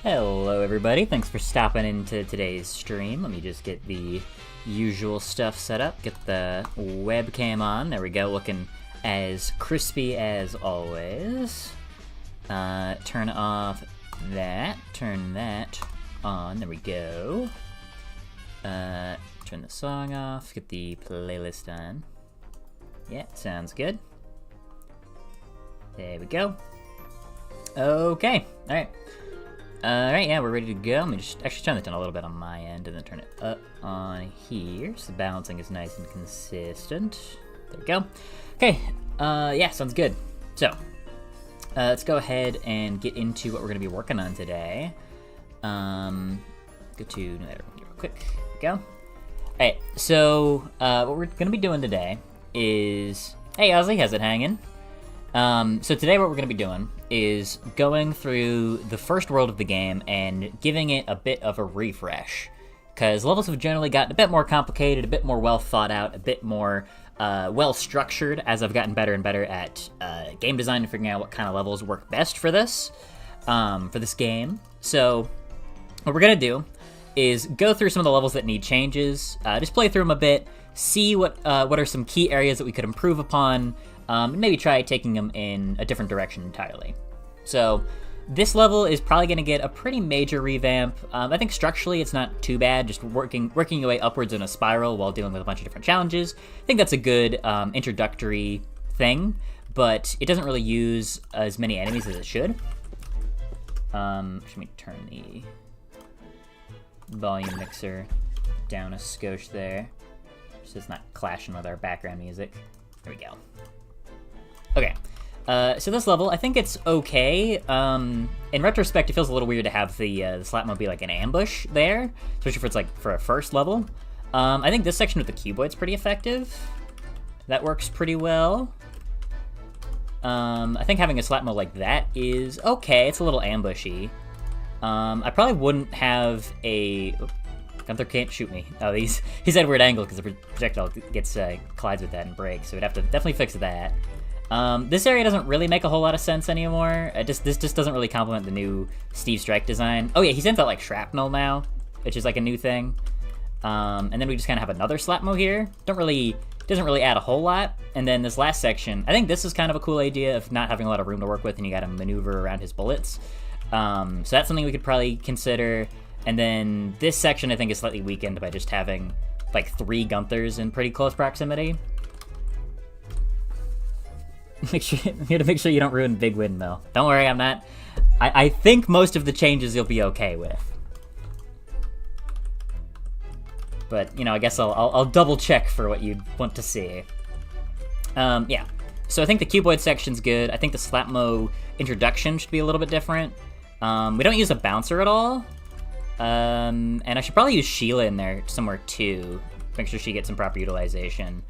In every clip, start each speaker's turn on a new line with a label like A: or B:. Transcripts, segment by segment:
A: Hello everybody, thanks for stopping into today's stream. Let me just get the usual stuff set up, get the webcam on. There we go, looking as crispy as always. Turn off that, turn that on, there we go. Turn the song off, get the playlist on. Yeah, sounds good. There we go. Okay, alright. Alright, yeah, we're ready to go. Let me just actually turn that down a little bit on my end and then turn it up on here so the balancing is nice and consistent. There we go. Okay, yeah, sounds good. So, let's go ahead and get into what we're going to be working on today. Go to that real quick. There we go. Alright, so, what we're going to be doing today is... Hey, Ozzy, how's it hanging? So today what we're going to be doing is going through the first world of the game and giving it a bit of a refresh. Because levels have generally gotten a bit more complicated, a bit more well thought out, a bit more well structured as I've gotten better and better at game design and figuring out what kind of levels work best for this game. So what we're going to do is go through some of the levels that need changes, just play through them a bit, see what are some key areas that we could improve upon, and maybe try taking them in a different direction entirely. So this level is probably going to get a pretty major revamp. I think structurally it's not too bad, just working your way upwards in a spiral while dealing with a bunch of different challenges. I think that's a good introductory thing, but it doesn't really use as many enemies as it should. Let me turn the volume mixer down a skosh there, so it's not clashing with our background music. There we go. Okay, so this level, I think it's okay. In retrospect, it feels a little weird to have the Slapmo be like an ambush there, especially if it's like for a first level. I think this section with the cuboid's pretty effective. That works pretty well. I think having a Slapmo like that is okay. It's a little ambushy. I probably wouldn't have a... Gunther can't shoot me. Oh, he's at a weird angle because the projectile gets collides with that and breaks, so we'd have to definitely fix that. This area doesn't really make a whole lot of sense anymore. This just doesn't really complement the new Steve Strike design. Oh yeah, he sends out like shrapnel now, which is like a new thing. And then we just kind of have another Slapmo here. Doesn't really add a whole lot. And then this last section, I think this is kind of a cool idea of not having a lot of room to work with and you gotta maneuver around his bullets. So that's something we could probably consider. And then this section I think is slightly weakened by just having like 3 Gunthers in pretty close proximity. I'm here to make sure you don't ruin Big Windmill. Don't worry, I'm not. I think most of the changes you'll be okay with. But, you know, I guess I'll double check for what you'd want to see. Yeah. So I think the cuboid section's good. I think the Slapmo introduction should be a little bit different. We don't use a bouncer at all. And I should probably use Sheila in there somewhere too. Make sure she gets some proper utilization.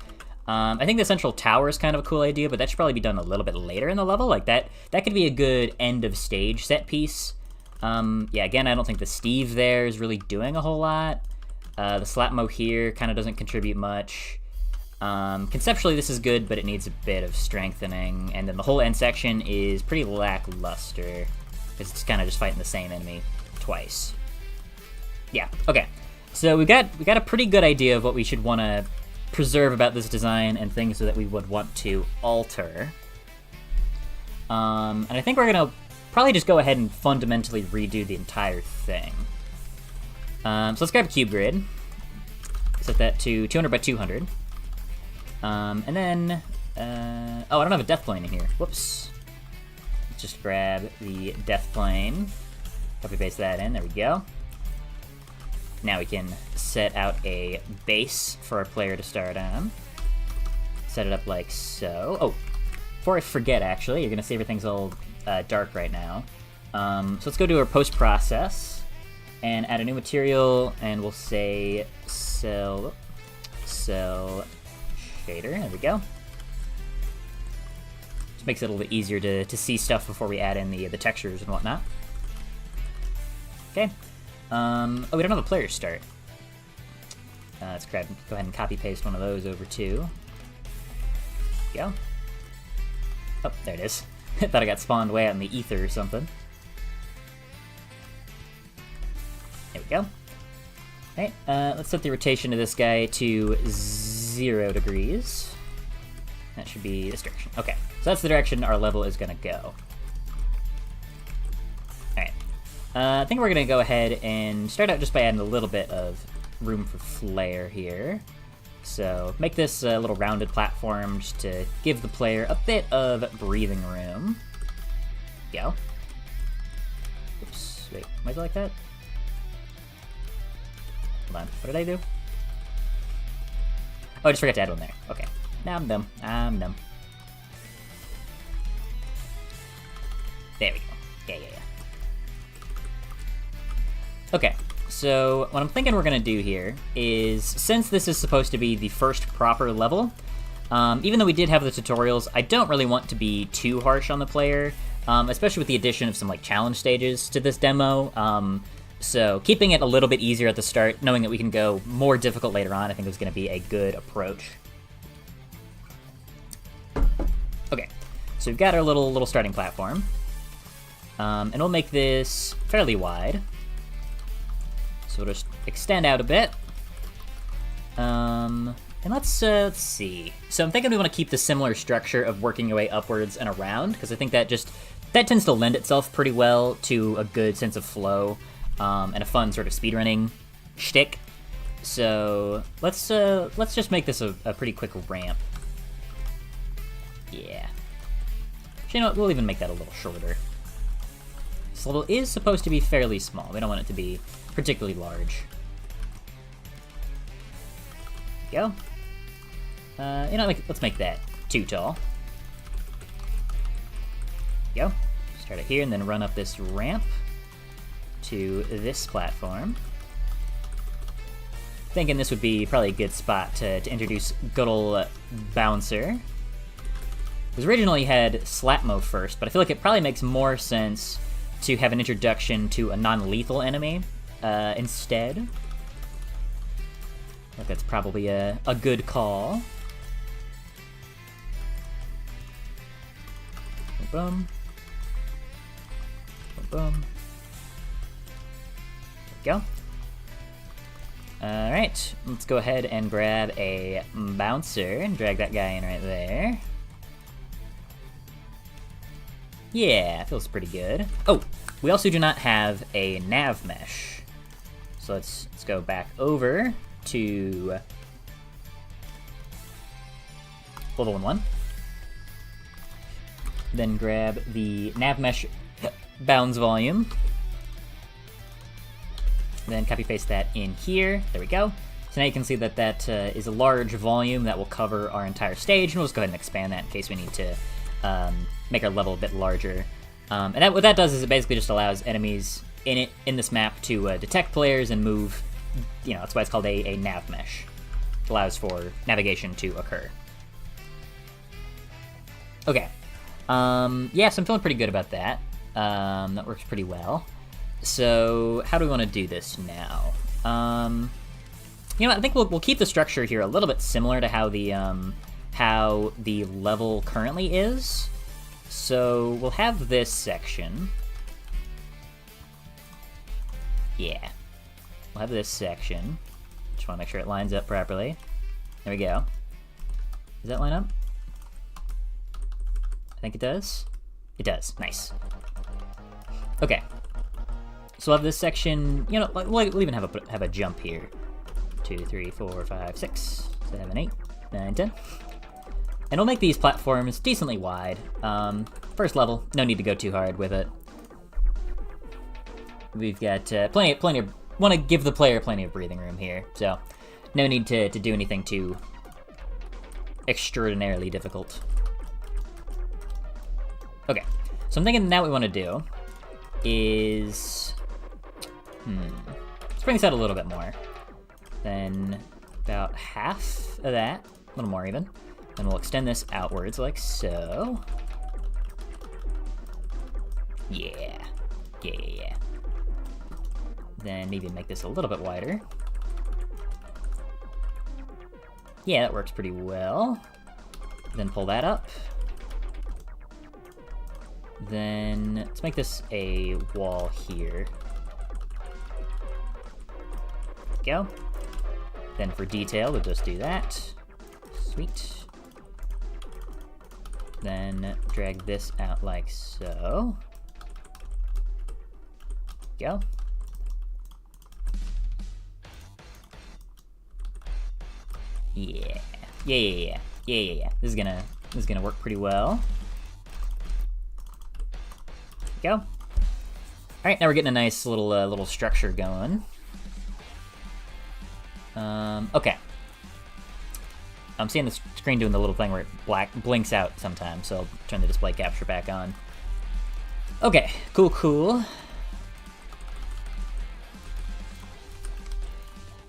A: I think the central tower is kind of a cool idea, but that should probably be done a little bit later in the level. Like that could be a good end of stage set piece. Yeah, again, I don't think the Steve there is really doing a whole lot. The Slapmo here kind of doesn't contribute much. Conceptually, this is good, but it needs a bit of strengthening. And then the whole end section is pretty lackluster because it's kind of just fighting the same enemy twice. Yeah, okay. So we got a pretty good idea of what we should want to preserve about this design and things that we would want to alter. And I think we're gonna probably just go ahead and fundamentally redo the entire thing. So let's grab a cube grid, set that to 200 by 200. And then, oh, I don't have a death plane in here. Whoops. Let's just grab the death plane, copy paste that in, there we go. Now we can set out a base for our player to start on. Set it up like so. Oh, before I forget, actually, you're gonna see everything's all dark right now. So let's go to our post-process and add a new material, and we'll say cell shader. There we go. Just makes it a little bit easier to see stuff before we add in the textures and whatnot. Okay. Oh, we don't have a player start. Let's go ahead and copy paste one of those over too. There we go. Oh, there it is. I thought I got spawned way out in the ether or something. go. Alright, let's set the rotation of this guy to 0 degrees. That should be this direction. Okay, so that's the direction our level is gonna go. Alright, I think we're gonna go ahead and start out just by adding a little bit of room for flair here. So make this a little rounded platform just to give the player a bit of breathing room. Go. Oops, wait, why is it like that? Hold on, what did I do? Oh, I just forgot to add one there. Okay, now I'm dumb. I'm dumb. There we go. Yeah. Okay, so what I'm thinking we're gonna do here is, since this is supposed to be the first proper level, even though we did have the tutorials, I don't really want to be too harsh on the player, especially with the addition of some like challenge stages to this demo. So keeping it a little bit easier at the start, knowing that we can go more difficult later on, I think is going to be a good approach. Okay, so we've got our little starting platform, and we'll make this fairly wide. So we'll just extend out a bit. And let's see. So I'm thinking we want to keep the similar structure of working your way upwards and around, because I think that tends to lend itself pretty well to a good sense of flow, and a fun sort of speedrunning shtick. So let's just make this a pretty quick ramp. Yeah. Actually, you know what? We'll even make that a little shorter. This level is supposed to be fairly small. We don't want it to be particularly large. Go. You know, let's make that too tall. Go. Start it here and then run up this ramp to this platform. Thinking this would be probably a good spot to introduce good ol' Bouncer. Because originally you had Slapmo first, but I feel like it probably makes more sense to have an introduction to a non-lethal enemy instead. I think that's probably a good call. Boom. Boom. Boom. There we go. Alright, let's go ahead and grab a bouncer and drag that guy in right there. Yeah, feels pretty good. Oh, we also do not have a nav mesh. So let's go back over to level 1. Then grab the nav mesh bounds volume. Then copy paste that in here. There we go. So now you can see that that is a large volume that will cover our entire stage, and we'll just go ahead and expand that in case we need to make our level a bit larger. And what that does is it basically just allows enemies in this map to detect players and move. You know, that's why it's called a nav mesh. It allows for navigation to occur. Okay. Yeah, so I'm feeling pretty good about that. That works pretty well. So how do we want to do this now? You know, I think we'll keep the structure here a little bit similar to how the level currently is. So we'll have this section. Yeah. We'll have this section. Just want to make sure it lines up properly. There we go. Does that line up? I think it does. It does. Nice. Okay. So we'll have this section, you know, we'll even have a jump here. 2, 3, 4, 5, 6, 7, 8, 9, 10. And we'll make these platforms decently wide. First level, no need to go too hard with it. We've got plenty of, want to give the player plenty of breathing room here, so no need to do anything too extraordinarily difficult. Okay, so I'm thinking now what we want to do is, let's bring this out a little bit more. Then about half of that, a little more even. Then we'll extend this outwards like so. Yeah. Then maybe make this a little bit wider. Yeah, that works pretty well. Then pull that up. Then let's make this a wall here. Go. Then for detail, we'll just do that. Sweet. Then drag this out like so. Go. Yeah. Yeah. This is gonna work pretty well. Go. All right, now we're getting a nice little structure going. Okay. I'm seeing the screen doing the little thing where it blinks out sometimes, so I'll turn the display capture back on. Okay, cool.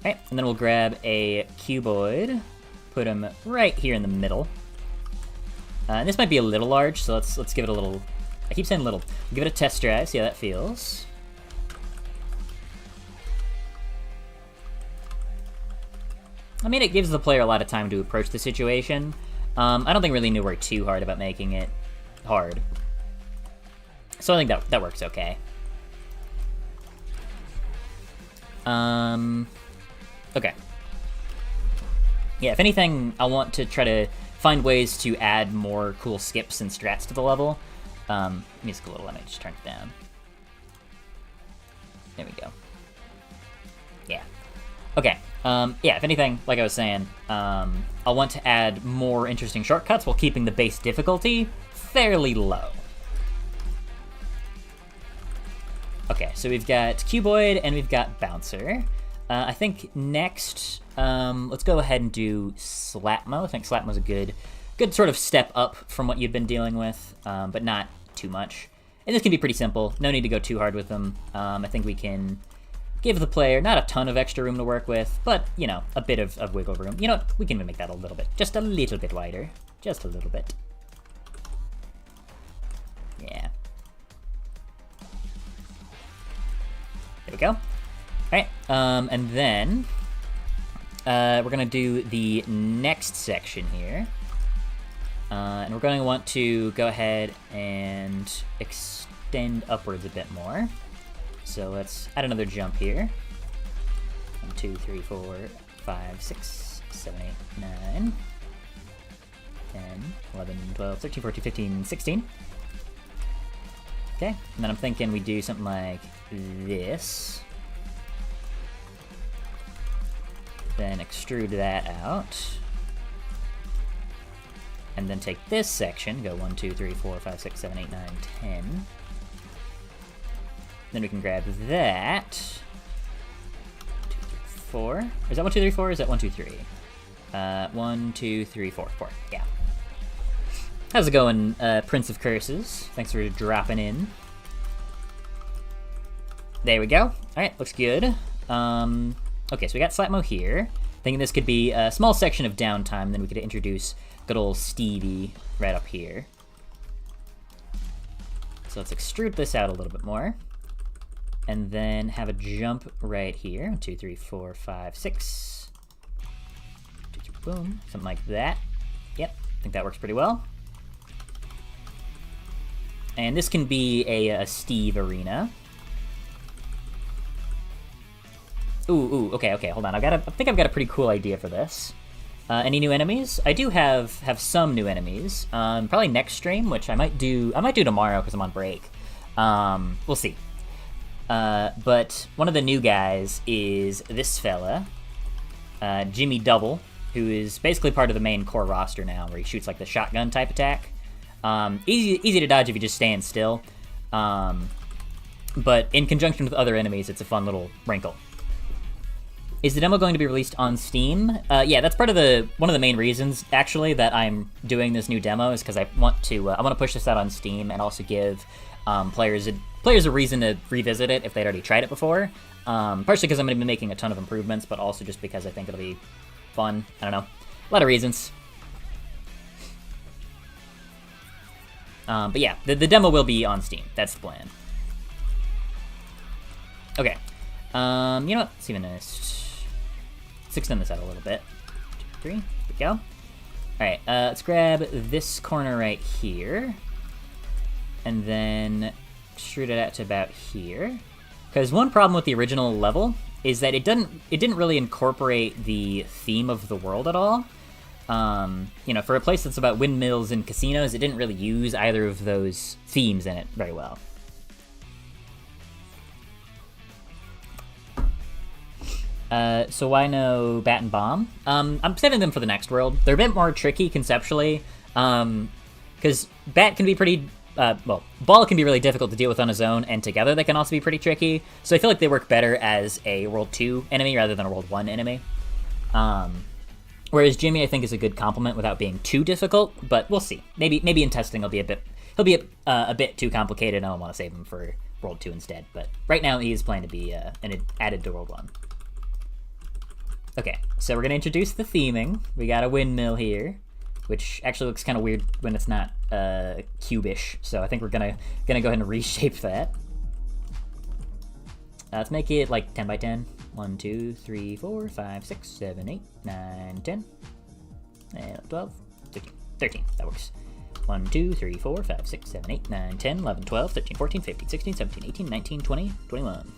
A: Alright, and then we'll grab a cuboid, put him right here in the middle. And this might be a little large, so let's give it a little... I keep saying little. We'll give it a test drive, see how that feels. I mean, it gives the player a lot of time to approach the situation. I don't think we really knew we're too hard about making it hard. So I think that works okay. Okay. Yeah, if anything, I want to try to find ways to add more cool skips and strats to the level. Music a little, let me just turn it down. There we go. Yeah. Okay. Yeah, if anything, like I was saying, I want to add more interesting shortcuts while keeping the base difficulty fairly low. Okay, so we've got Cuboid and we've got Bouncer. I think next, let's go ahead and do Slapmo. I think Slapmo's a good sort of step up from what you've been dealing with, but not too much. And this can be pretty simple. No need to go too hard with them. I think we can give the player not a ton of extra room to work with, but, you know, a bit of wiggle room. You know, we can make that a little bit. Just a little bit wider. Just a little bit. Yeah. There we go. Alright, and then we're going to do the next section here. And we're going to want to go ahead and extend upwards a bit more. So let's add another jump here. 1, 2, 3, 4, 5, 6, 7, 8, 9, 10, 11, 12, 13, 14, 15, 16. Okay, and then I'm thinking we do something like this. Then extrude that out. And then take this section, go 1, 2, 3, 4, 5, 6, 7, 8, 9, 10. Then we can grab that. 2, 3, 4. Is that 1, 2, 3, 4? Or is that 1, 2, 3? 1, 2, 3, 4. 4. Yeah. How's it going, Prince of Curses? Thanks for dropping in. There we go. Alright, looks good. Okay, so we got Slapmo here. Thinking this could be a small section of downtime, then we could introduce good old Stevie right up here. So let's extrude this out a little bit more. And then have a jump right here. 1, 2, 3, 4, 5, 6. 2, 3, boom. Something like that. Yep, I think that works pretty well. And this can be a Steve arena. Ooh, okay, hold on. I think I've got a pretty cool idea for this. Any new enemies? I do have some new enemies. Probably next stream, which I might do tomorrow because I'm on break. We'll see. But one of the new guys is this fella, Jimmy Double, who is basically part of the main core roster now, where he shoots like the shotgun type attack. Easy to dodge if you just stand still. But in conjunction with other enemies, it's a fun little wrinkle. Is the demo going to be released on Steam? Yeah, that's part of one of the main reasons, actually, that I'm doing this new demo, is because I want to push this out on Steam and also give players a reason to revisit it if they'd already tried it before. Partially because I'm going to be making a ton of improvements, but also just because I think it'll be fun. I don't know. A lot of reasons. But yeah, the demo will be on Steam. That's the plan. Okay. You know what? Let's even let's extend this out a little bit. 2, 3. Here we go. Alright, let's grab this corner right here. And then extrude it out to about here. Because one problem with the original level is that it didn't really incorporate the theme of the world at all. You know, for a place that's about windmills and casinos, it didn't really use either of those themes in it very well. So why no Bat and Bomb? I'm saving them for the next world. They're a bit more tricky conceptually, because Bat can be pretty, well, Ball can be really difficult to deal with on his own, and together they can also be pretty tricky, so I feel like they work better as a World 2 enemy rather than a World 1 enemy. Whereas Jimmy, I think, is a good complement without being too difficult, but we'll see. Maybe in testing he'll be a bit too complicated, and I'll want to save him for World 2 instead, but right now he is planned to be added to World 1. Okay, so we're going to introduce the theming. We got a windmill here, which actually looks kind of weird when it's not cubish, so I think we're gonna go ahead and reshape that. Let's make it like 10 by 10. 1, 2, 3, 4, 5, 6, 7, 8, 9, 10, and 12, 13, 13, that works. 1, 2, 3, 4, 5, 6, 7, 8, 9, 10, 11, 12, 13, 14, 15, 16, 17, 18, 19, 20, 21.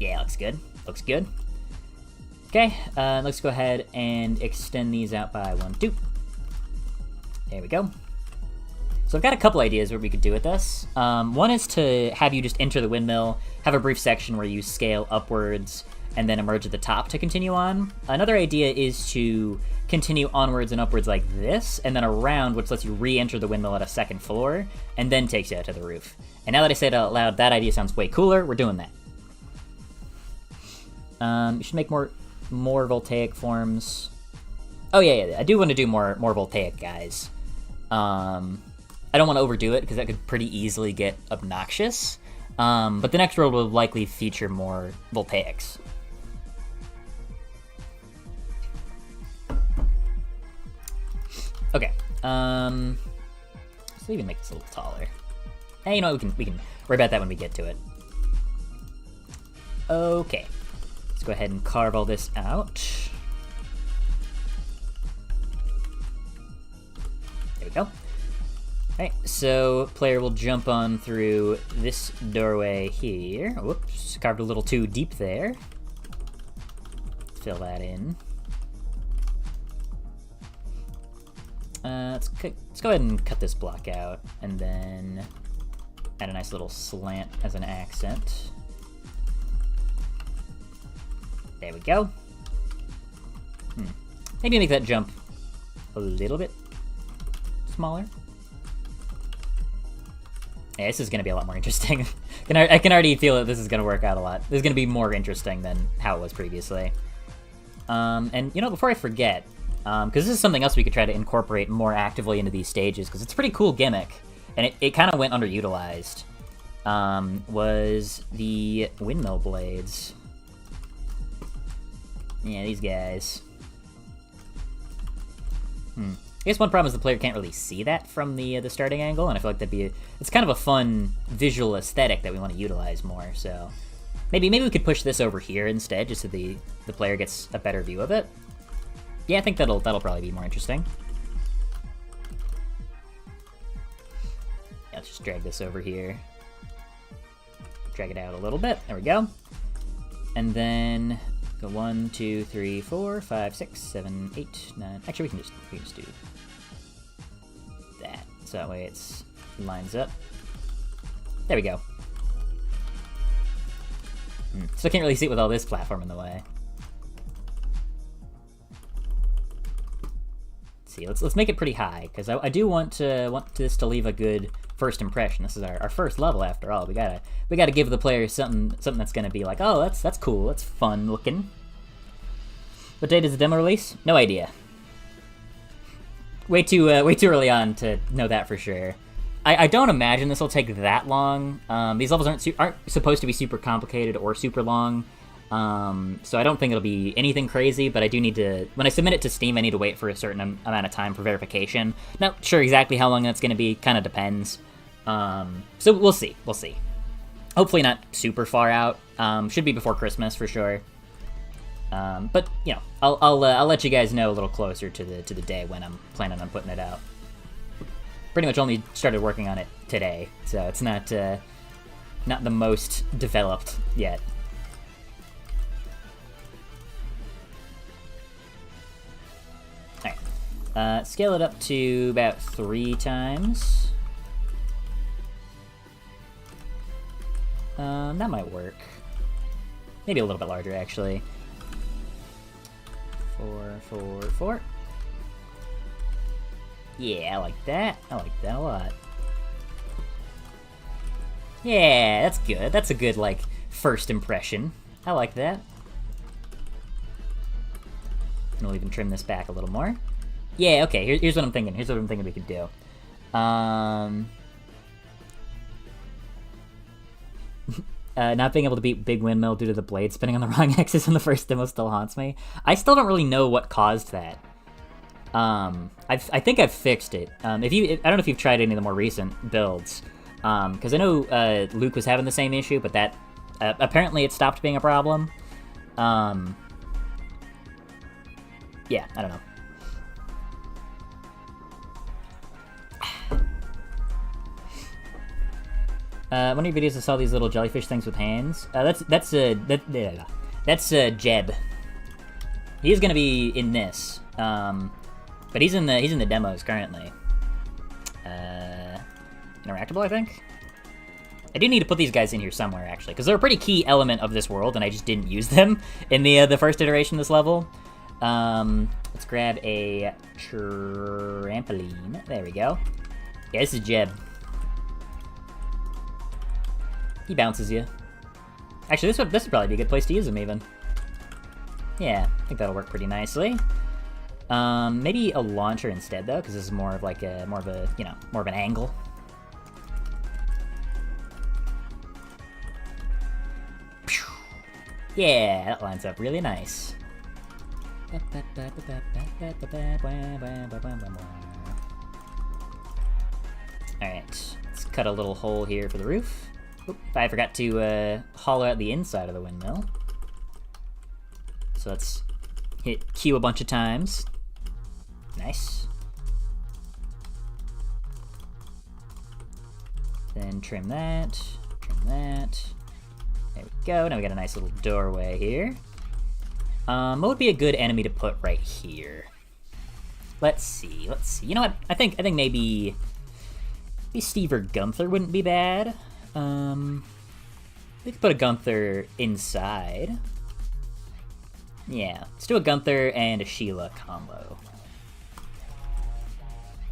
A: Yeah, looks good. Looks good. Okay, let's go ahead and extend these out by 1, 2. There we go. So I've got a couple ideas what we could do with this. One is to have you just enter the windmill, have a brief section where you scale upwards, and then emerge at the top to continue on. Another idea is to continue onwards and upwards like this, and then around, which lets you re-enter the windmill at a second floor, and then takes you out to the roof. And now that I say it out loud, that idea sounds way cooler. We're doing that. You should make more voltaic forms. Oh yeah, I do want to do more voltaic guys. I don't want to overdo it because that could pretty easily get obnoxious. But the next world will likely feature more voltaics. Okay. Let's even make this a little taller. Hey, you know, we can worry about that when we get to it. Okay. Let's go ahead and carve all this out. There we go. Alright, so player will jump on through this doorway here. Whoops, carved a little too deep there. Fill that in. Let's go ahead and cut this block out, and then add a nice little slant as an accent. There we go. Maybe make that jump a little bit smaller. Yeah, this is going to be a lot more interesting. I can already feel that this is going to work out a lot. This is going to be more interesting than how it was previously. And, you know, before I forget, because this is something else we could try to incorporate more actively into these stages, because it's a pretty cool gimmick, and it kind of went underutilized, was the windmill blades. Yeah, these guys. I guess one problem is the player can't really see that from the starting angle, and I feel like it's kind of a fun visual aesthetic that we want to utilize more. So maybe we could push this over here instead, just so the player gets a better view of it. Yeah, I think that'll probably be more interesting. Yeah, let's just drag this over here. Drag it out a little bit. There we go. And then go 1, 2, 3, 4, 5, 6, 7, 8, 9. Actually, we can just do that, so that way it's lines up. There we go. So I can't really see it with all this platform in the way. Let's see. Let's make it pretty high, because I do want this to leave a good first impression. This is our first level after all. We gotta give the player something that's gonna be like, oh, that's cool, that's fun looking. What date is the demo release? No idea. Way too early on to know that for sure. I don't imagine this will take that long. These levels aren't supposed to be super complicated or super long, so I don't think it'll be anything crazy. But I do need to, when I submit it to Steam, I need to wait for a certain amount of time for verification. Not sure exactly how long that's going to be. Kind of depends. So we'll see. We'll see. Hopefully not super far out. Should be before Christmas for sure. But you know, I'll let you guys know a little closer to the day when I'm planning on putting it out. Pretty much only started working on it today, so it's not the most developed yet. Scale it up to about 3 times. That might work. Maybe a little bit larger, actually. 4, 4, 4. Yeah, I like that. I like that a lot. Yeah, that's good. That's a good, like, first impression. I like that. And we'll even trim this back a little more. Yeah, okay, here's what I'm thinking. Here's what I'm thinking we could do. Not being able to beat Big Windmill due to the blade spinning on the wrong axis in the first demo still haunts me. I still don't really know what caused that. I think I've fixed it. I don't know if you've tried any of the more recent builds, because I know Luke was having the same issue, but that apparently it stopped being a problem. Yeah, I don't know. One of your videos I saw these little jellyfish things with hands. That's Jeb. He's gonna be in this, but he's in the demos currently. Interactable, I think. I do need to put these guys in here somewhere actually, because they're a pretty key element of this world, and I just didn't use them in the first iteration of this level. Let's grab a trampoline. There we go. Yeah, this is Jeb. He bounces you. Actually, this would probably be a good place to use him, even. Yeah, I think that'll work pretty nicely. Maybe a launcher instead, though, because this is more of like more of an angle. Yeah, that lines up really nice. Alright, let's cut a little hole here for the roof. Oop, I forgot to hollow out the inside of the windmill. So let's hit Q a bunch of times. Nice. Then trim that, trim that. There we go, now we got a nice little doorway here. What would be a good enemy to put right here? Let's see. You know what? I think maybe Steve or Gunther wouldn't be bad. We could put a Gunther inside. Yeah, let's do a Gunther and a Sheila combo.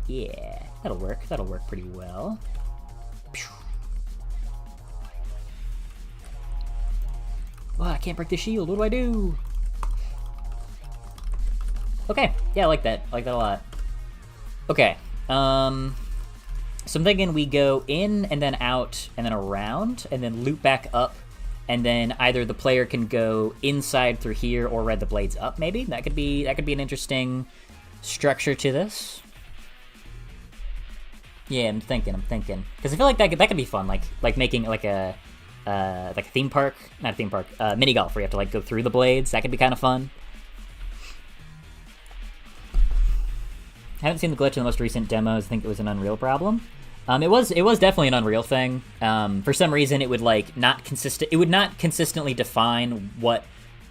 A: Yeah, that'll work. That'll work pretty well. Oh, I can't break the shield. What do I do? Okay, yeah, I like that. I like that a lot. Okay, so I'm thinking we go in and then out and then around and then loop back up, and then either the player can go inside through here or ride the blades up. Maybe that could be an interesting structure to this. Yeah, I'm thinking because I feel like that could be fun, like making like a theme park, not a theme park, mini golf where you have to like go through the blades. That could be kind of fun. I haven't seen the glitch in the most recent demos. I think it was an Unreal problem. It was definitely an Unreal thing. For some reason, it would not consistently define what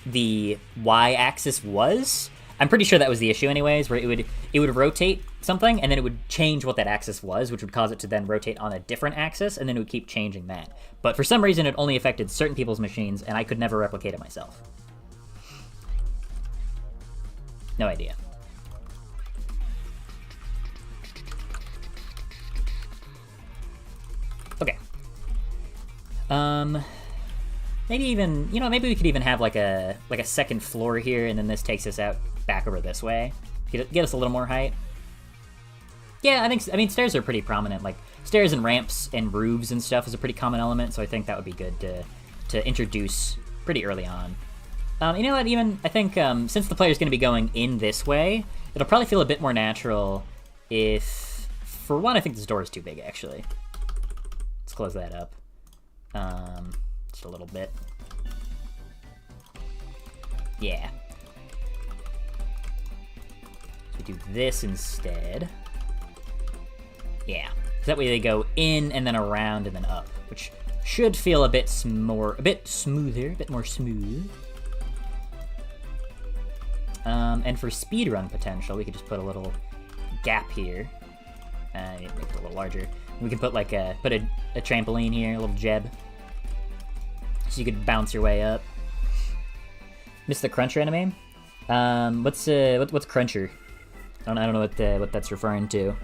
A: the y-axis was. I'm pretty sure that was the issue, anyways, where it would rotate something and then it would change what that axis was, which would cause it to then rotate on a different axis, and then it would keep changing that. But for some reason, it only affected certain people's machines, and I could never replicate it myself. No idea. Okay. Maybe we could even have like a second floor here, and then this takes us out back over this way. Get us a little more height. Yeah, I mean stairs are pretty prominent. Like stairs and ramps and roofs and stuff is a pretty common element, so I think that would be good to introduce pretty early on. You know what? Even I think since the player's going to be going in this way, it'll probably feel a bit more natural if, for one, I think this door is too big actually. Let's close that up. Just a little bit. Yeah. So we do this instead. Yeah. That way they go in and then around and then up, which should feel a bit more smooth. And for speedrun potential, we could just put a little gap here. Make it a little larger. We can put like a trampoline here, a little jeb, so you could bounce your way up. Miss the cruncher enemy. What's cruncher? I don't know what that's referring to.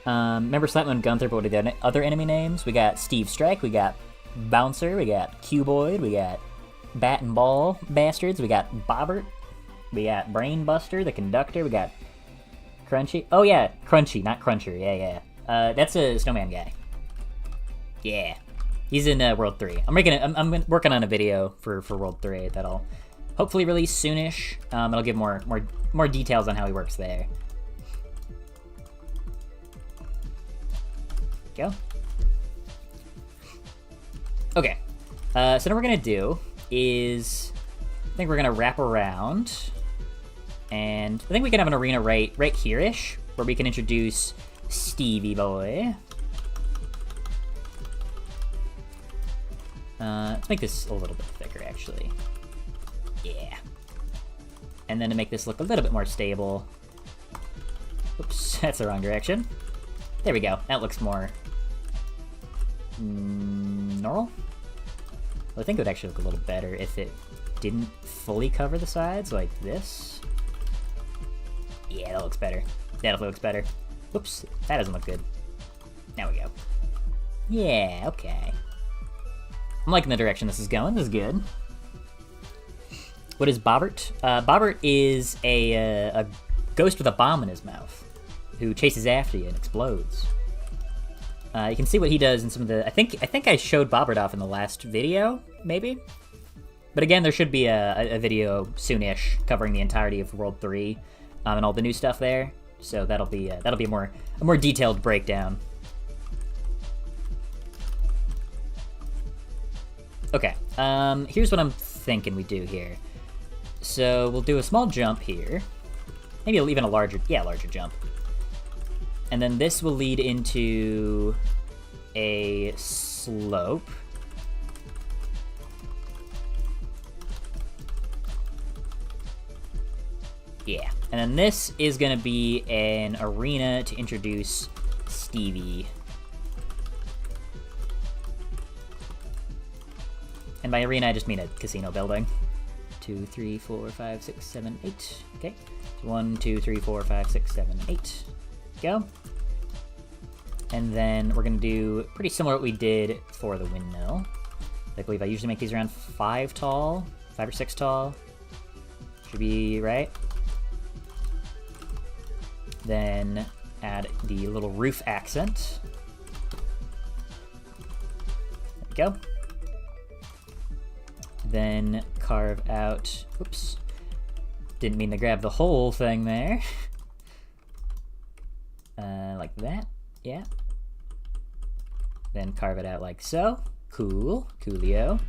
A: Remember Slapman and Gunther, but what are the other enemy names? We got Steve Strike, we got Bouncer, we got Cuboid, we got Bat and Ball Bastards, we got Bobbert, we got Brain Buster, the Conductor, we got Crunchy. Oh yeah, Crunchy, not Cruncher. Yeah. That's a snowman guy. Yeah, he's in World 3. I'm working on a video for World 3 that'll hopefully release soonish. It'll give more details on how he works there. Go. Okay. So now what we're gonna do is, I think we're gonna wrap around, and I think we can have an arena right here-ish, where we can introduce Stevie Boy. Let's make this a little bit thicker, actually. Yeah. And then to make this look a little bit more stable. Oops, that's the wrong direction. There we go. That looks more normal. Well, I think it would actually look a little better if it didn't fully cover the sides like this. Yeah, that looks better. That definitely looks better. Whoops, that doesn't look good. There we go. Yeah, okay. I'm liking the direction this is going. This is good. What is Bobbert? Bobbert is a ghost with a bomb in his mouth who chases after you and explodes. You can see what he does in some of the... I think I showed Bobbert off in the last video, maybe? But again, there should be a video soonish covering the entirety of World 3 and all the new stuff there. So that'll be a more detailed breakdown. Okay, here's what I'm thinking we do here. So we'll do a small jump here. Maybe even a larger jump. And then this will lead into a slope. Yeah, and then this is gonna be an arena to introduce Stevie. And by arena, I just mean a casino building. 2, 3, 4, 5, 6, 7, 8. Okay. 1, 2, 3, 4, 5, 6, 7, 8. Go. And then we're gonna do pretty similar what we did for the windmill. I believe I usually make these around 5 tall, 5 or 6 tall. Should be right. Then add the little roof accent. There we go. Then carve out, oops, didn't mean to grab the whole thing there. Like that, yeah. Then carve it out like so. Cool, coolio.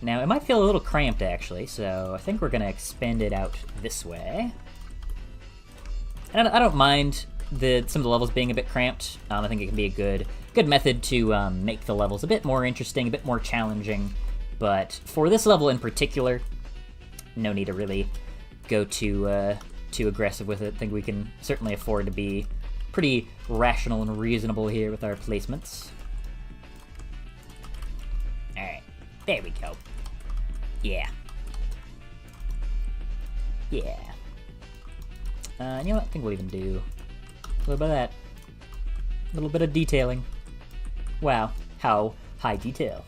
A: Now it might feel a little cramped actually, so I think we're gonna expand it out this way. And I don't mind some of the levels being a bit cramped. I think it can be a good method to make the levels a bit more interesting, a bit more challenging. But for this level in particular, no need to really go too aggressive with it. I think we can certainly afford to be pretty rational and reasonable here with our placements. Alright, there we go. Yeah. Yeah. You know what? I think we'll even do a little bit of that. A little bit of detailing. Wow, how high detail.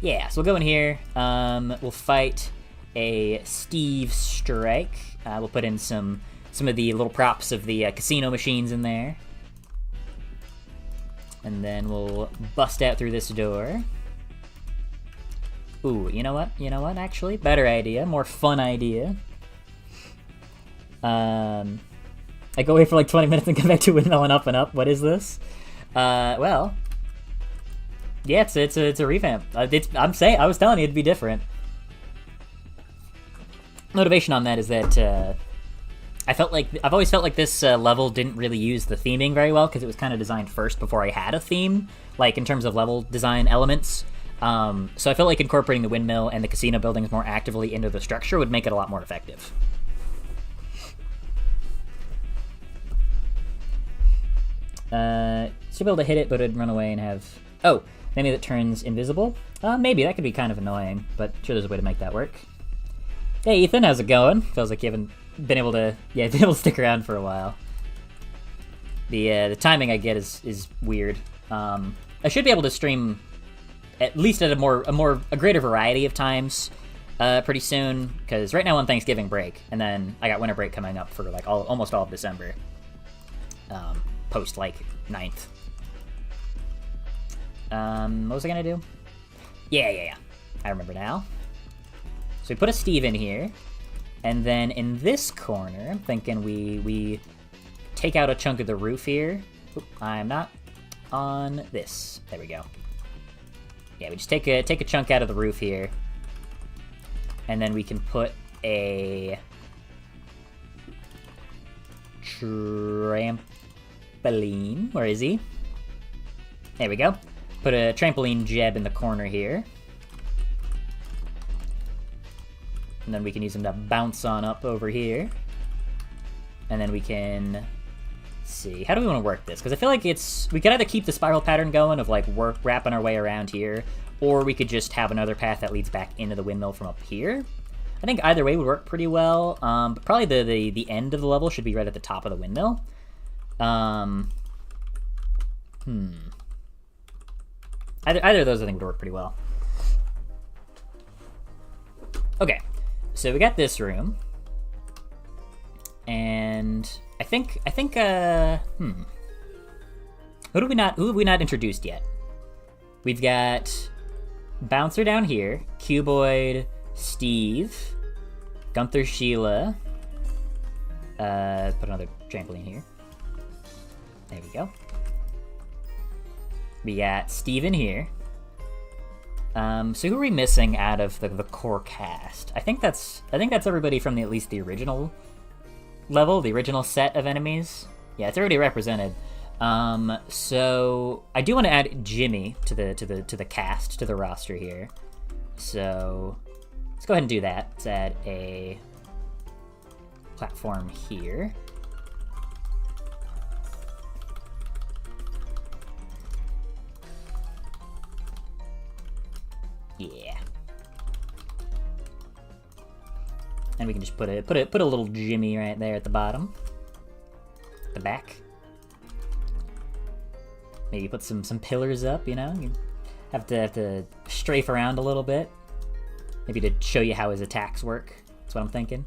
A: Yeah, so we'll go in here, we'll fight a Steve Strike. We'll put in some of the little props of the casino machines in there. And then we'll bust out through this door. Ooh, you know what? You know what, actually? Better idea, more fun idea. I go away for like 20 minutes and come back to windmill and up. What is this? Well... yeah, it's a revamp. I was telling you it'd be different. Motivation on that is that I've always felt like this level didn't really use the theming very well because it was kind of designed first before I had a theme, like in terms of level design elements. So I felt like incorporating the windmill and the casino buildings more actively into the structure would make it a lot more effective. Should be able to hit it, but it'd run away and have... Oh, maybe that turns invisible? Maybe, that could be kind of annoying, but sure there's a way to make that work. Hey Ethan, how's it going? Feels like you haven't been able to... Yeah, been able to stick around for a while. The timing I get is weird. I should be able to stream at least at a greater variety of times pretty soon, because right now on Thanksgiving break, and then I got winter break coming up for like almost all of December. Post like 9th. What was I gonna do? Yeah. I remember now. So we put a Steve in here, and then in this corner, I'm thinking we take out a chunk of the roof here. Oop, I'm not on this. There we go. Yeah, we just take a chunk out of the roof here, and then we can put a trampoline. Where is he? There we go. Put a trampoline jeb in the corner here. And then we can use him to bounce on up over here. And then we can... see. How do we want to work this? Because I feel like we could either keep the spiral pattern going of like wrapping our way around here, or we could just have another path that leads back into the windmill from up here. I think either way would work pretty well. But probably the end of the level should be right at the top of the windmill. Either of those I think would work pretty well. Okay, so we got this room, and I think who have we not introduced yet? We've got Bouncer down here, Cuboid, Steve, Gunther, Sheila. Put another trampoline here. There we go. We got Steven here. So who are we missing out of the core cast? I think that's everybody from at least the original level, the original set of enemies. Yeah, it's already represented. So I do want to add Jimmy to the cast, to the roster here. So let's go ahead and do that. Let's add a platform here. Yeah. And we can just put a little Jimmy right there at the bottom. The back. Maybe put some pillars up, you know? You have to strafe around a little bit. Maybe to show you how his attacks work. That's what I'm thinking.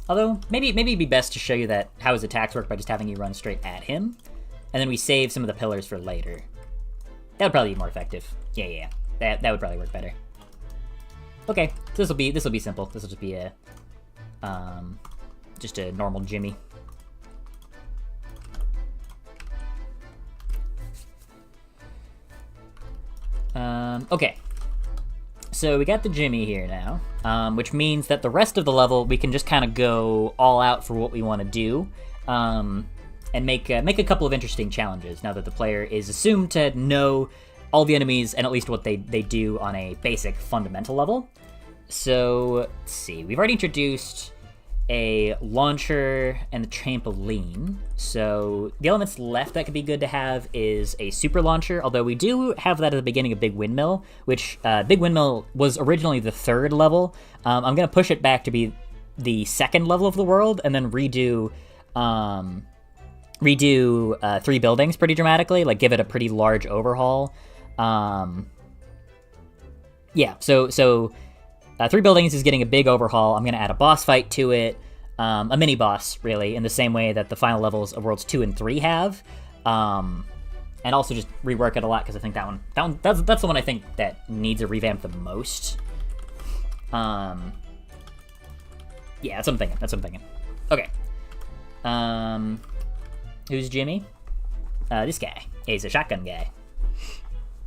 A: Although, maybe it'd be best to show you how his attacks work by just having you run straight at him. And then we save some of the pillars for later. That would probably be more effective. Yeah. That would probably work better. Okay, so this will be simple. This will just be just a normal Jimmy. Okay. So we got the Jimmy here now, which means that the rest of the level we can just kind of go all out for what we want to do, and make a couple of interesting challenges now that the player is assumed to know all the enemies and at least what they do on a basic fundamental level. So let's see, we've already introduced a launcher and the trampoline. So the elements left that could be good to have is a super launcher, although we do have that at the beginning of Big Windmill, which Big Windmill was originally the 3rd level. I'm going to push it back to be the 2nd level of the world and then redo 3 buildings pretty dramatically, like give it a pretty large overhaul. Yeah, so 3 buildings is getting a big overhaul. I'm going to add a boss fight to it, a mini boss, really, in the same way that the final levels of Worlds 2 and 3 have, and also just rework it a lot because I think that's the one I think that needs a revamp the most. Yeah, that's what I'm thinking. Okay. Who's Jimmy? This guy. He's a shotgun guy.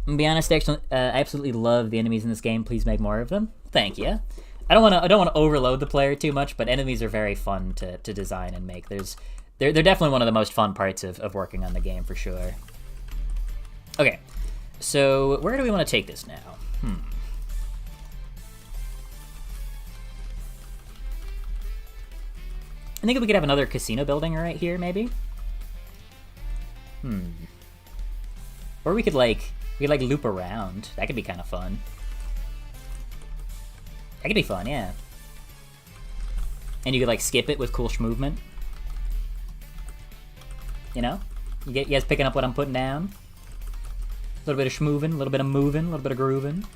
A: I'm gonna be honest, actually, I absolutely love the enemies in this game. Please make more of them. Thank you. I don't want to overload the player too much, but enemies are very fun to design and make. They're definitely one of the most fun parts of working on the game for sure. Okay, so where do we want to take this now? I'm thinking we could have another casino building right here, maybe? Or we could, like, loop around. That could be kind of fun. That could be fun, yeah. And you could, like, skip it with cool movement. You know? You guys picking up what I'm putting down? A little bit of schmoovin', a little bit of moving, a little bit of grooving.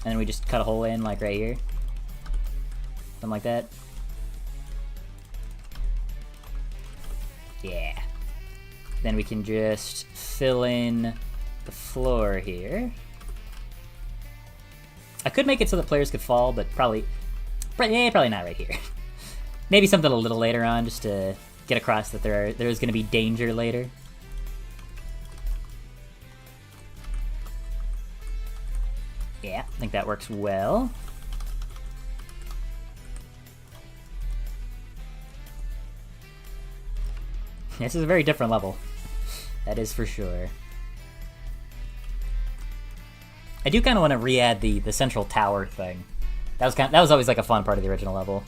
A: And then we just cut a hole in, like, right here. Something like that. Yeah. Then we can just fill in the floor here. I could make it so that players could fall, but probably not right here. Maybe something a little later on, just to get across that there is going to be danger later. Yeah, I think that works well. This is a very different level. That is for sure. I do kind of want to re-add the central tower thing. That was always like a fun part of the original level.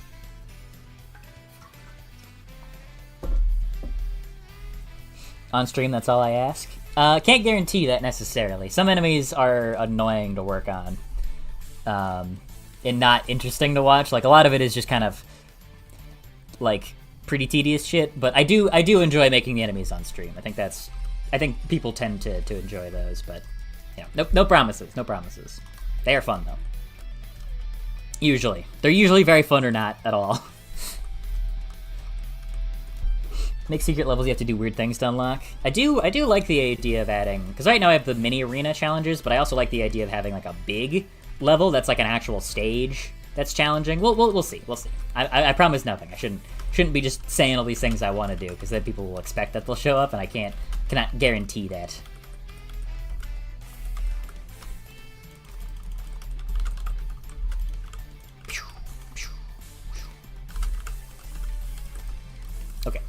A: On stream, that's all I ask. Can't guarantee that necessarily. Some enemies are annoying to work on, and not interesting to watch. Like, a lot of it is just kind of like pretty tedious shit. But I do enjoy making the enemies on stream. I think people tend to enjoy those. But you know, no promises. No promises. They are fun though. Usually, they're usually very fun or not at all. Make secret levels, you have to do weird things to unlock. I do like the idea of adding, because right now I have the mini arena challenges, but I also like the idea of having like a big level that's like an actual stage that's challenging. We'll see. I promise nothing. I shouldn't be just saying all these things I want to do, because then people will expect that they'll show up, and I cannot guarantee that. Okay.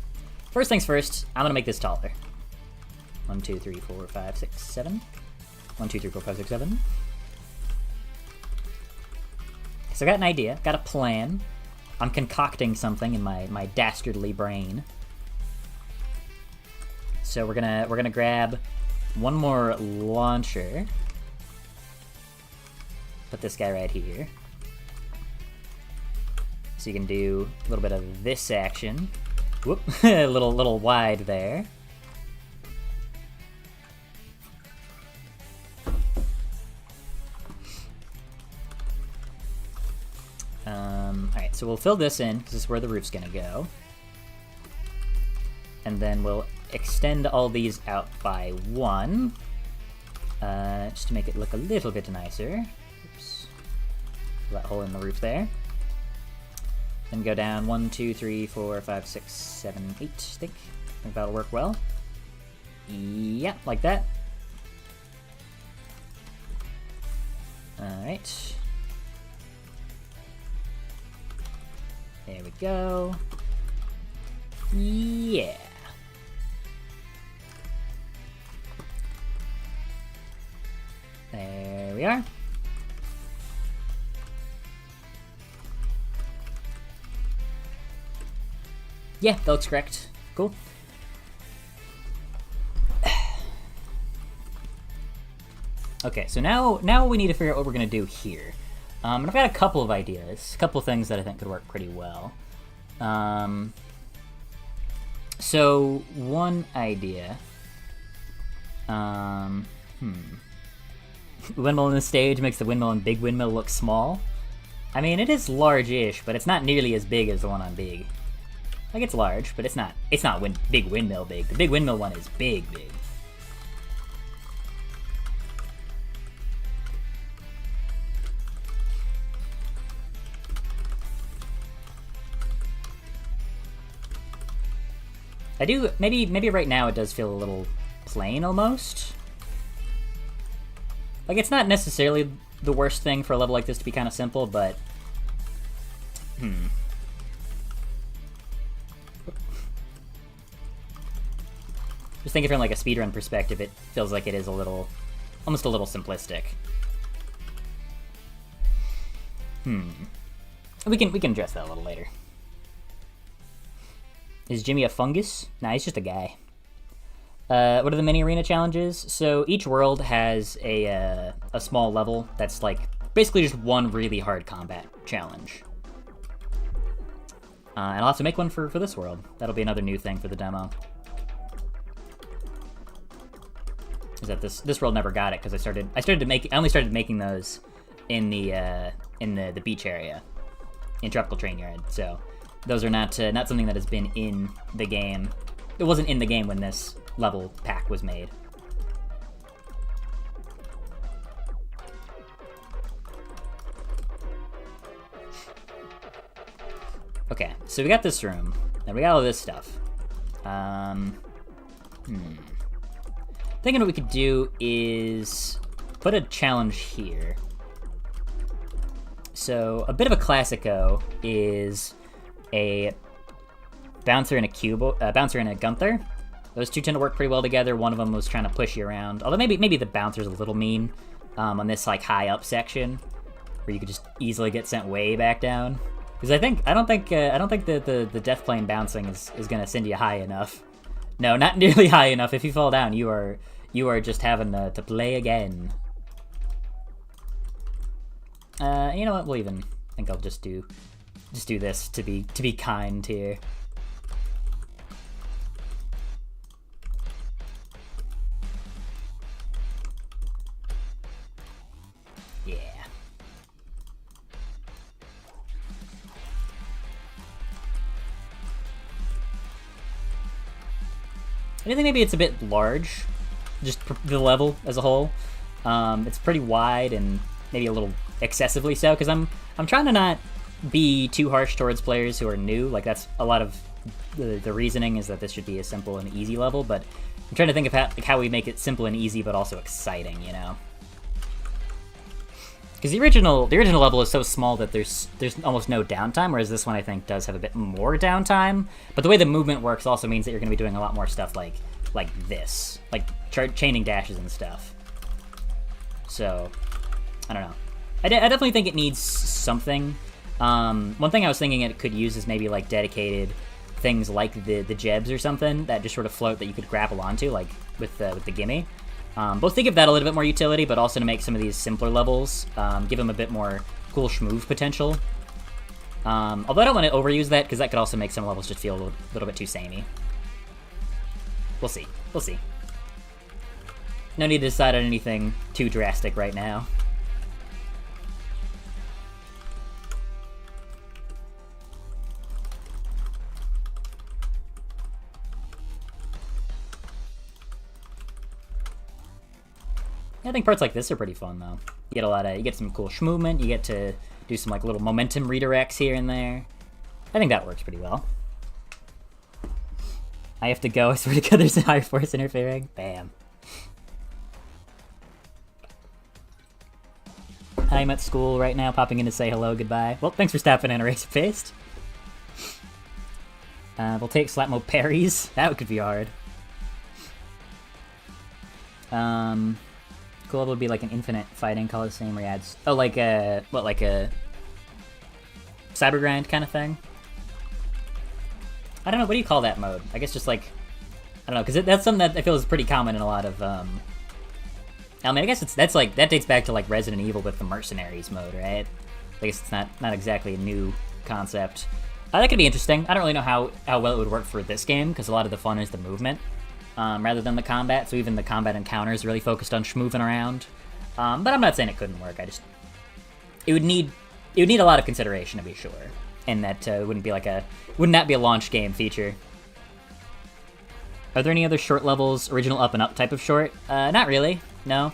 A: First things first, I'm gonna make this taller. 1, 2, 3, 4, 5, 6, 7. 1, 2, 3, 4, 5, 6, 7. So I got an idea, got a plan. I'm concocting something in my dastardly brain. So we're gonna grab one more launcher. Put this guy right here. So you can do a little bit of this action. Whoop, a little wide there. Alright, so we'll fill this in, because this is where the roof's gonna go. And then we'll extend all these out by 1. Just to make it look a little bit nicer. Oops. That hole in the roof there. Then go down 1, 2, 3, 4, 5, 6, 7, 8, I think. I think that'll work well. Yeah, like that. Alright. There we go. Yeah. There we are. Yeah, that looks correct. Cool. Okay, so now we need to figure out what we're gonna do here. And I've got a couple of ideas, a couple of things that I think could work pretty well. So one idea. Windmill on the stage makes the windmill and big windmill look small. I mean, it is large-ish, but it's not nearly as big as the one on big. Like, it's large, but it's not big windmill big. The big windmill one is big. I do, maybe right now it does feel a little plain almost. Like, it's not necessarily the worst thing for a level like this to be kind of simple, but just thinking from like a speedrun perspective, it feels like it is almost a little simplistic. We can address that a little later. Is Jimmy a fungus? Nah, he's just a guy. What are the mini arena challenges? So each world has a small level that's like basically just one really hard combat challenge. And I'll have to make one for this world. That'll be another new thing for the demo. Is that this world never got it because I only started making those in the beach area in Tropical Train Yard. So those are not something that has been in the game. It wasn't in the game when this level pack was made. Okay, so we got this room, and we got all this stuff. Thinking what we could do is put a challenge here. So a bit of a classico is a bouncer and a bouncer and a Gunther. Those two tend to work pretty well together. One of them was trying to push you around, although maybe the bouncer's a little mean on this like high up section where you could just easily get sent way back down. Because I don't think the death plane bouncing is gonna send you high enough. No, not nearly high enough. If you fall down, you are just having to play again. You know what? We'll even think I'll just do this to be kind here. Yeah. I think maybe it's a bit large, just the level as a whole. It's pretty wide and maybe a little excessively so, because I'm trying to not be too harsh towards players who are new. Like, that's a lot of the reasoning is that this should be a simple and easy level, but I'm trying to think of how we make it simple and easy, but also exciting, you know? Because the original level is so small that there's almost no downtime, whereas this one I think does have a bit more downtime. But the way the movement works also means that you're going to be doing a lot more stuff like this, like chaining dashes and stuff. So I don't know. I definitely think it needs something. One thing I was thinking it could use is maybe like dedicated things like the jebs or something that just sort of float that you could grapple onto, like with the gimme. Both to give that a little bit more utility, but also to make some of these simpler levels, give them a bit more cool schmoove potential. Although I don't want to overuse that, because that could also make some levels just feel a little bit too samey. We'll see. We'll see. No need to decide on anything too drastic right now. I think parts like this are pretty fun, though. You get some cool movement. You get to do some like little momentum redirects here and there. I think that works pretty well. I have to go. I swear to God, there's a high force interfering. Bam. I'm at school right now, popping in to say hello, goodbye. Well, thanks for stopping in, Erase Paste. We'll take slap mode parries. That could be hard. Cool level would be like an infinite fighting coliseum where you add... Oh, like a... What, like a... Cyber grind kind of thing? I don't know, what do you call that mode? I guess just like... I don't know, because that's something that I feel is pretty common in a lot of... I mean, I guess that dates back to like Resident Evil with the Mercenaries mode, right? I guess it's not exactly a new concept. That could be interesting. I don't really know how well it would work for this game, because a lot of the fun is the movement. Rather than the combat, so even the combat encounters really focused on schmooving around. But I'm not saying it couldn't work. It would need a lot of consideration to be sure, and that wouldn't that be a launch game feature? Are there any other short levels, original up and up type of short? Not really. No.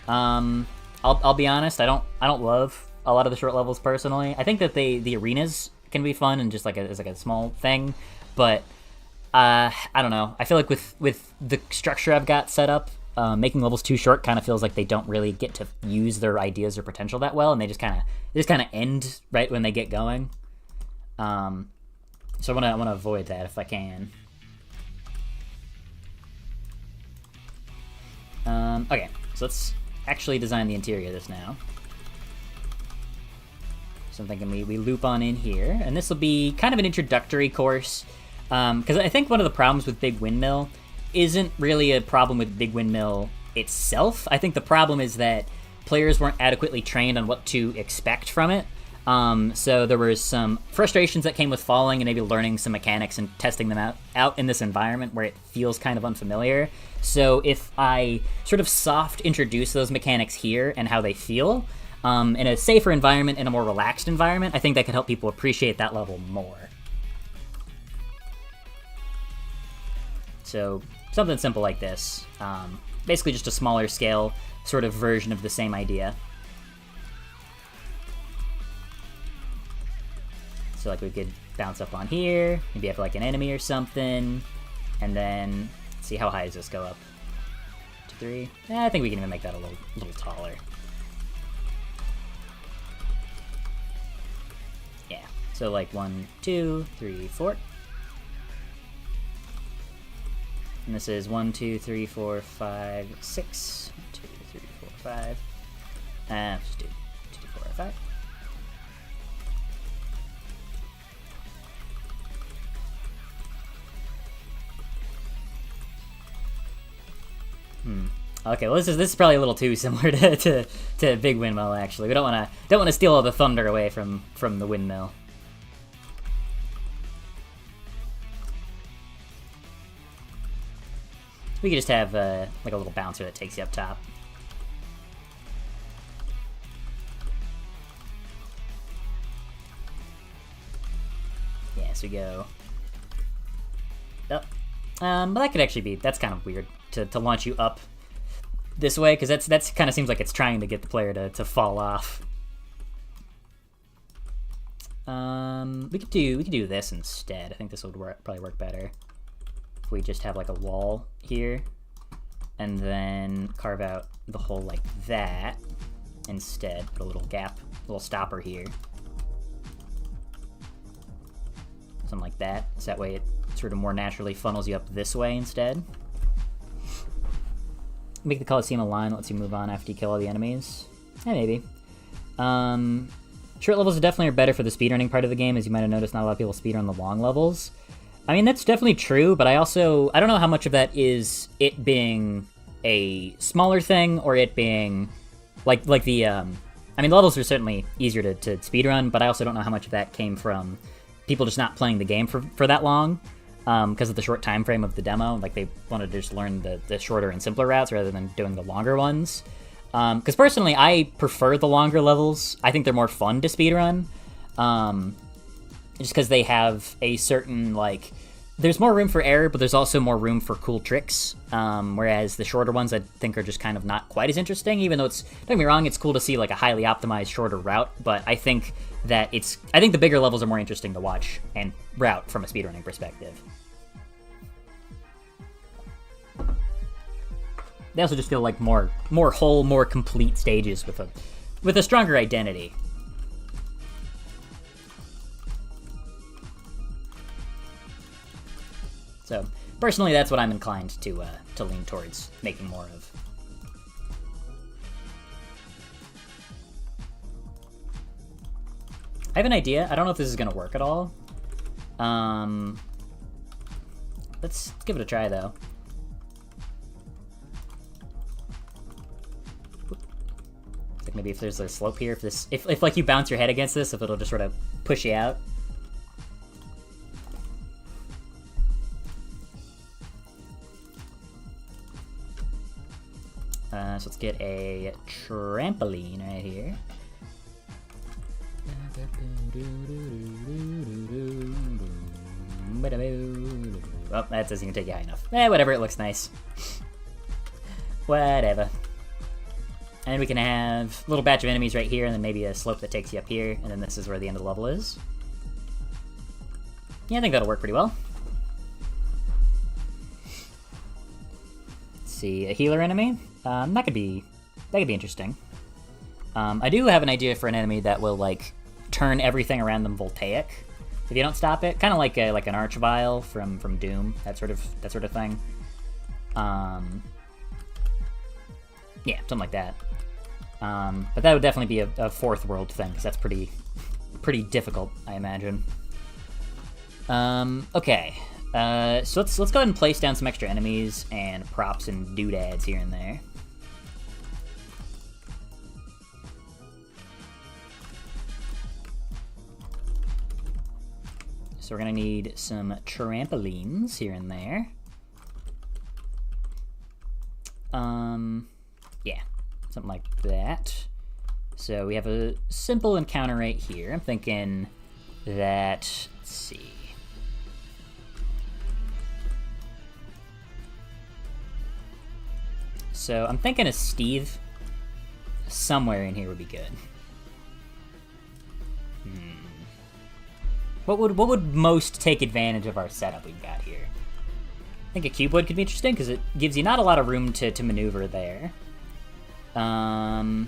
A: I'll be honest. I don't love a lot of the short levels personally. I think that the arenas can be fun and just as a small thing, but. I don't know. I feel like with the structure I've got set up, making levels too short kind of feels like they don't really get to use their ideas or potential that well, and they just kind of end right when they get going. So I want to avoid that if I can. Okay, so let's actually design the interior of this now. So I'm thinking we loop on in here, and this will be kind of an introductory course, because I think one of the problems with Big Windmill isn't really a problem with Big Windmill itself. I think the problem is that players weren't adequately trained on what to expect from it. So there was some frustrations that came with falling and maybe learning some mechanics and testing them out in this environment where it feels kind of unfamiliar. So if I sort of soft introduce those mechanics here and how they feel, in a safer environment, in a more relaxed environment, I think that could help people appreciate that level more. So something simple like this. Basically just a smaller scale sort of version of the same idea. So like we could bounce up on here, maybe have like an enemy or something, and then see how high does this go up? 2, 3. I think we can even make that a little taller. Yeah. So like 1, 2, 3, 4. And this is 1, 2, 3, 4, 5, 6. 1, 2, 3, 4, 5. Just do 2, 4, 5. Okay, well this is probably a little too similar to Big Windmill. Actually, we don't want to steal all the thunder away from the windmill. We could just have like a little bouncer that takes you up top. Yeah, so we go. Oh. But that could actually be, that's kind of weird to launch you up this way, because that's kind of seems like it's trying to get the player to fall off. We could do this instead. I think this would probably work better. If we just have like a wall here, and then carve out the hole like that instead. Put a little gap, a little stopper here. Something like that. So that way it sort of more naturally funnels you up this way instead. Make the Coliseum a line that lets you move on after you kill all the enemies. Maybe. Short levels definitely are better for the speedrunning part of the game, as you might have noticed not a lot of people speedrun the long levels. I mean, that's definitely true, but I don't know how much of that is it being a smaller thing, or it being, like the, I mean, the levels are certainly easier to speedrun, but I also don't know how much of that came from people just not playing the game for that long, because of the short time frame of the demo. Like, they wanted to just learn the shorter and simpler routes rather than doing the longer ones. Because personally, I prefer the longer levels. I think they're more fun to speedrun. Just because they have a certain, like, there's more room for error, but there's also more room for cool tricks. Whereas the shorter ones I think are just kind of not quite as interesting, even though don't get me wrong, it's cool to see like a highly optimized shorter route, but I think that I think the bigger levels are more interesting to watch and route from a speedrunning perspective. They also just feel like more whole, more complete stages with a stronger identity. So, personally, that's what I'm inclined to lean towards making more of. I have an idea. I don't know if this is going to work at all. Let's give it a try, though. Like maybe if there's a slope here, if like you bounce your head against this, if it'll just sort of push you out. So let's get a trampoline right here. Well, that doesn't even take you high enough. Whatever, it looks nice. Whatever. And we can have a little batch of enemies right here, and then maybe a slope that takes you up here, and then this is where the end of the level is. Yeah, I think that'll work pretty well. Let's see, a healer enemy. That could be interesting. I do have an idea for an enemy that will like turn everything around them voltaic if you don't stop it, kind of like an Archvile from Doom, that sort of thing. Yeah, something like that. But that would definitely be a fourth world thing, because that's pretty pretty difficult, I imagine. Okay. So let's go ahead and place down some extra enemies and props and doodads here and there. So we're gonna need some trampolines here and there. Yeah, something like that. So we have a simple encounter right here. I'm thinking that, let's see. So I'm thinking a Steve somewhere in here would be good. What would most take advantage of our setup we've got here? I think a cuboid could be interesting because it gives you not a lot of room to maneuver there. I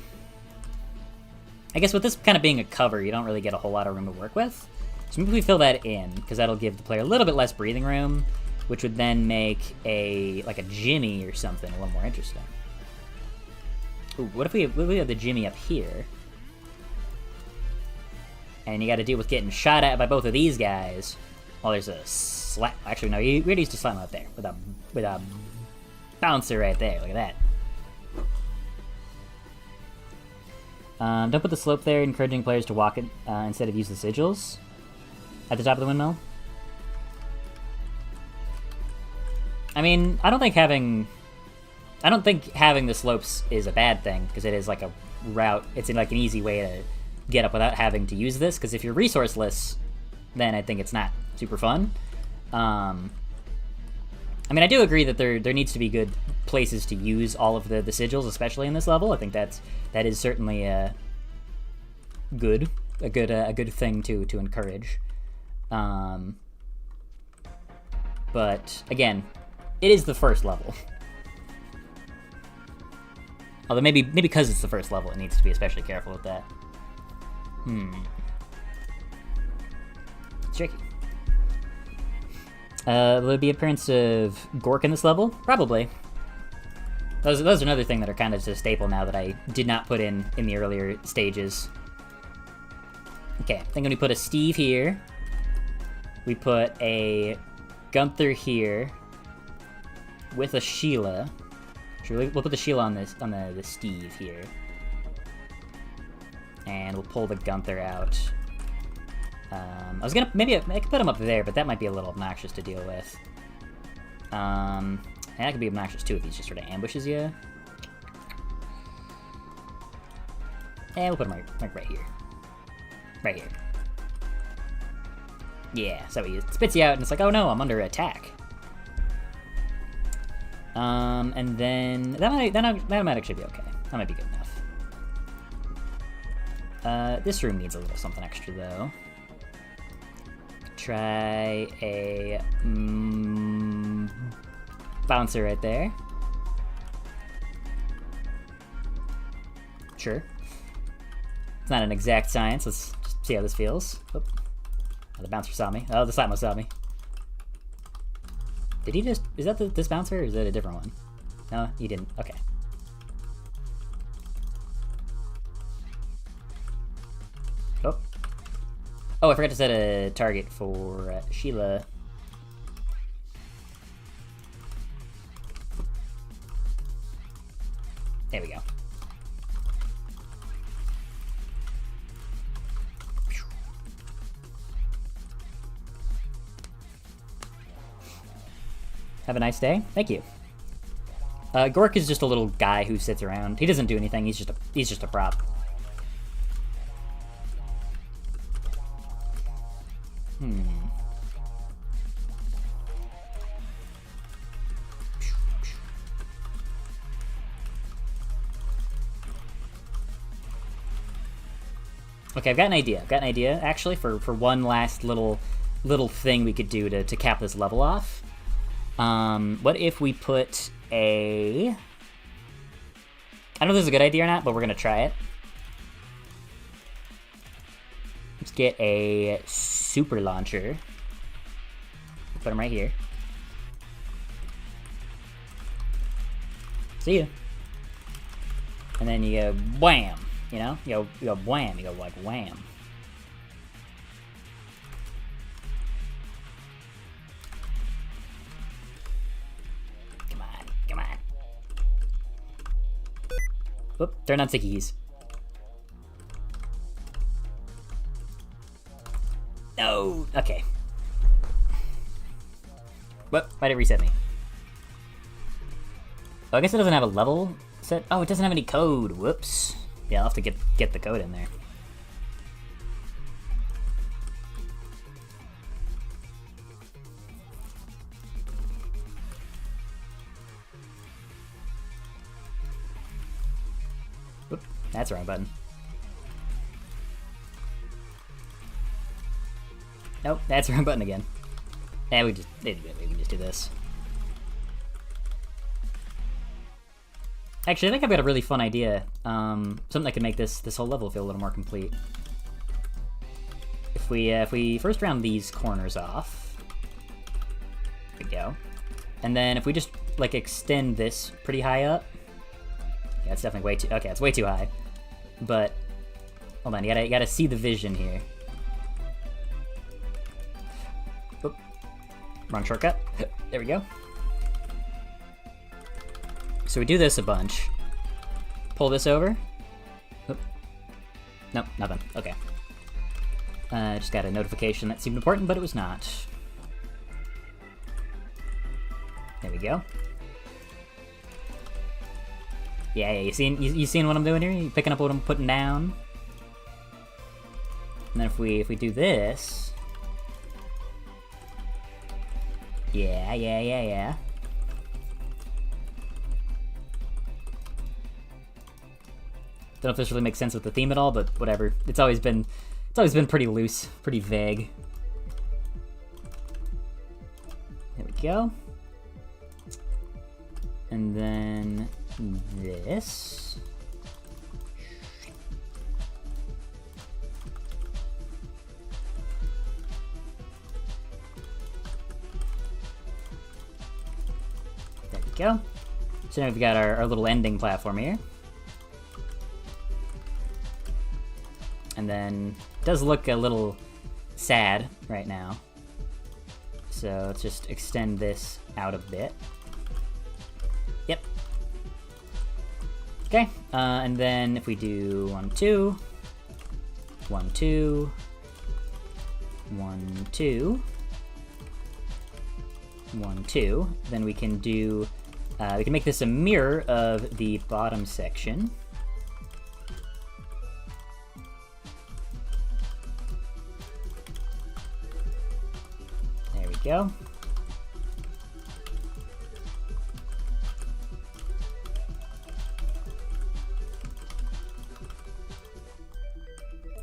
A: guess with this kind of being a cover, you don't really get a whole lot of room to work with. So maybe we fill that in, because that'll give the player a little bit less breathing room, which would then make like a Jimmy or something a little more interesting. Ooh, what if we have the Jimmy up here? And you got to deal with getting shot at by both of these guys. Well, there's a slap. Actually, no, we already used to slam out there with a bouncer right there. Look at that. Don't put the slope there, encouraging players to walk it instead of use the sigils at the top of the windmill. I mean, I don't think having the slopes is a bad thing, because it is like a route. It's like an easy way to get up without having to use this, because if you're resourceless, then I think it's not super fun. I mean, I do agree that there needs to be good places to use all of the sigils, especially in this level. I think that is certainly a good thing to encourage. But again, it is the first level. Although maybe because it's the first level, it needs to be especially careful with that. It's tricky. Will there be appearance of Gork in this level? Probably. Those are another thing that are kind of just a staple now that I did not put in the earlier stages. Okay, I think when we put a Steve here, we put a Gunther here with a Sheila. Sure, we'll put the Sheila on the Steve here. And we'll pull the Gunther out. I was gonna, maybe I could put him up there, but that might be a little obnoxious to deal with. And that could be obnoxious too if he just sort of ambushes you. And we'll put him like right here. Right here. Yeah, so he spits you out and it's like, oh no, I'm under attack. And then that might actually be okay. That might be good enough. This room needs a little something extra though. Try a bouncer right there. Sure. It's not an exact science. Let's just see how this feels. Oop. Oh, the bouncer saw me. Oh, the Slapmo saw me. Did he just... Is that this bouncer or is that a different one? No, he didn't. Okay. Oh. Oh, I forgot to set a target for Sheila. There we go. Have a nice day. Thank you. Gork is just a little guy who sits around. He doesn't do anything. He's just a prop. Okay, I've got an idea. Actually, for one last little thing we could do to cap this level off. What if we put a... I don't know if this is a good idea or not, but we're gonna try it. Let's get a super launcher. Put him right here. See ya. And then you go wham, you know? You go wham, you go like wham. Whoop, turn on sticky keys. No! Okay. Whoop, why'd it reset me? Oh, I guess it doesn't have a level set. Oh, it doesn't have any code. Whoops. Yeah, I'll have to get the code in there. Whoop, that's the wrong button. Nope, that's the wrong button again. Yeah, we can just do this. Actually, I think I've got a really fun idea. Something that could make this whole level feel a little more complete. If we first round these corners off, there we go, and then if we just like extend this pretty high up, yeah, it's definitely way too. Okay, it's way too high. But hold on, you gotta see the vision here. Oop. Wrong shortcut. There we go. So we do this a bunch. Pull this over. Oop. Nope, nothing. Okay. Just got a notification that seemed important, but it was not. There we go. Yeah, you seeing what I'm doing here? You picking up what I'm putting down? And then if we do this, yeah. Don't know if this really makes sense with the theme at all, but whatever. It's always been pretty loose, pretty vague. There we go. And then this. There we go. So now we've got our little ending platform here. And then it does look a little sad right now. So let's just extend this out a bit. Yep. Okay, and then if we do 1, 2, 1, 2, 1, 2, 1, 2, then we can do, we can make this a mirror of the bottom section. There we go.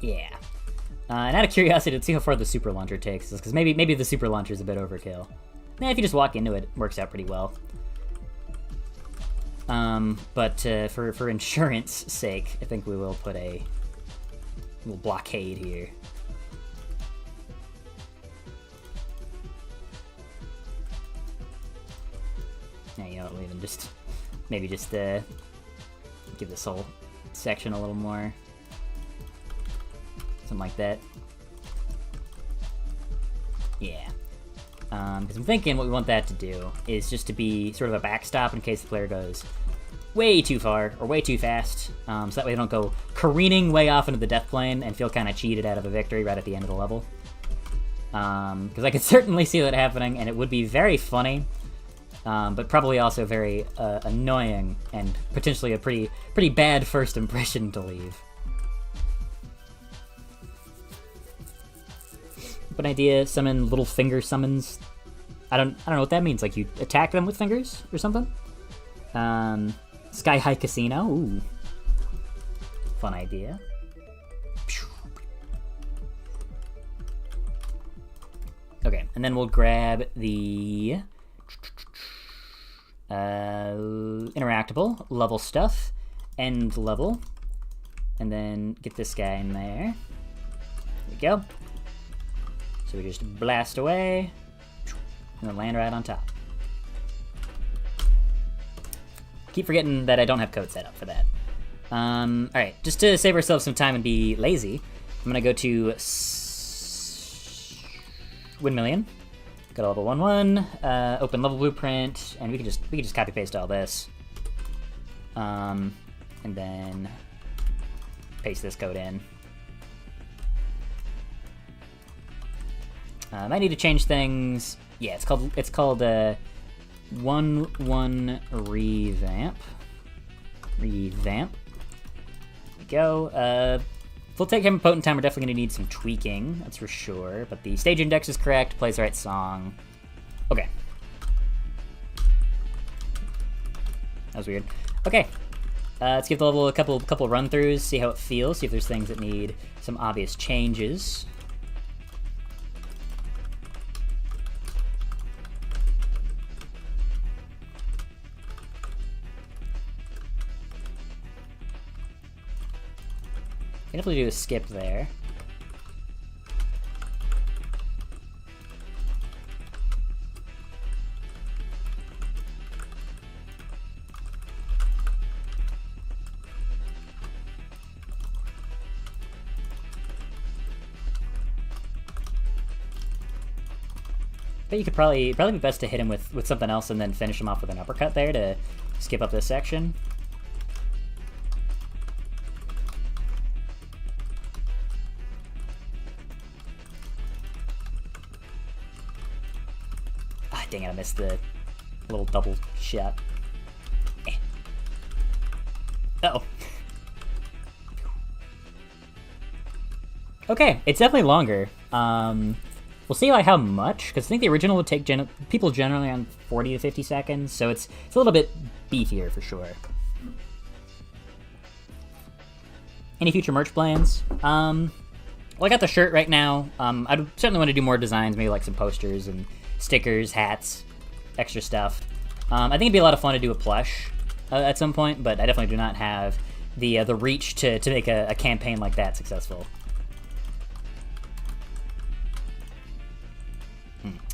A: Yeah. And out of curiosity, let's see how far the super launcher takes us, because maybe the super launcher is a bit overkill. Yeah, if you just walk into it, it works out pretty well. But for insurance sake, I think we will put a little blockade here. Yeah, you know, we'll even maybe just give this whole section a little more. Something like that. Yeah. Because I'm thinking what we want that to do is just to be sort of a backstop in case the player goes way too far or way too fast. So that way they don't go careening way off into the death plane and feel kind of cheated out of a victory right at the end of the level. Because I could certainly see that happening, and it would be very funny, but probably also very annoying and potentially a pretty bad first impression to leave. An idea, summon little finger summons. I don't know what that means. Like you attack them with fingers or something. Sky High Casino. Ooh, fun idea. Okay, and then we'll grab the interactable level stuff, end level, and then get this guy in there. There we go. So we just blast away, and then land right on top. Keep forgetting that I don't have code set up for that. Alright, just to save ourselves some time and be lazy, I'm gonna go to Windmillion, go to level 1-1, open level blueprint, and we can just copy paste all this. and then paste this code in. I might need to change things. Yeah, it's called 1.1 revamp. Revamp. There we go. Full take him potent time. We're definitely gonna need some tweaking. That's for sure. But the stage index is correct. Plays the right song. Okay. That was weird. Okay. Let's give the level a couple run-throughs, see how it feels, see if there's things that need some obvious changes. Can definitely do a skip there. But you could probably be best to hit him with something else and then finish him off with an uppercut there to skip up this section. Ah, dang it, I missed the little double shot. Uh-oh. Okay, it's definitely longer. We'll see like how much, because I think the original would take people generally on 40 to 50 seconds, so it's a little bit beefier for sure. Any future merch plans? Well, I got the shirt right now. I'd certainly want to do more designs, maybe like some posters and stickers, hats, extra stuff. I think it'd be a lot of fun to do a plush at some point, but I definitely do not have the reach to make a campaign like that successful.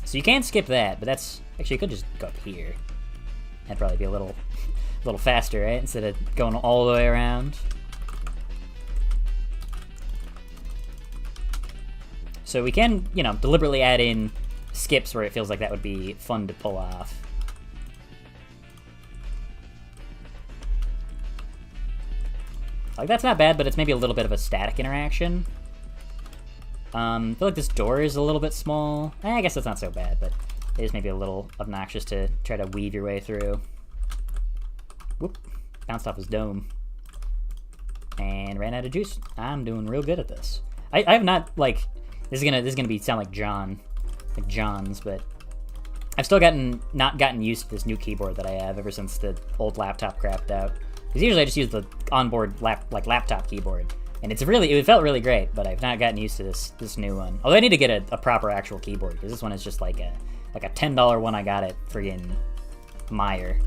A: So you can skip that, but that's actually, you could just go up here. That'd probably be a little faster, right? Instead of going all the way around. So we can, you know, deliberately add in skips where it feels like that would be fun to pull off. Like, that's not bad, but it's maybe a little bit of a static interaction. I feel like this door is a little bit small. I guess that's not so bad, but it is maybe a little obnoxious to try to weave your way through. Whoop. Bounced off his dome. And ran out of juice. I'm doing real good at this. I have not, like, this is gonna sound like John's, but I've still not gotten used to this new keyboard that I have ever since the old laptop crapped out. Because usually I just use the onboard laptop keyboard. And it felt really great, but I've not gotten used to this new one. Although I need to get a proper actual keyboard, because this one is just like a $10 one I got at friggin' Meyer.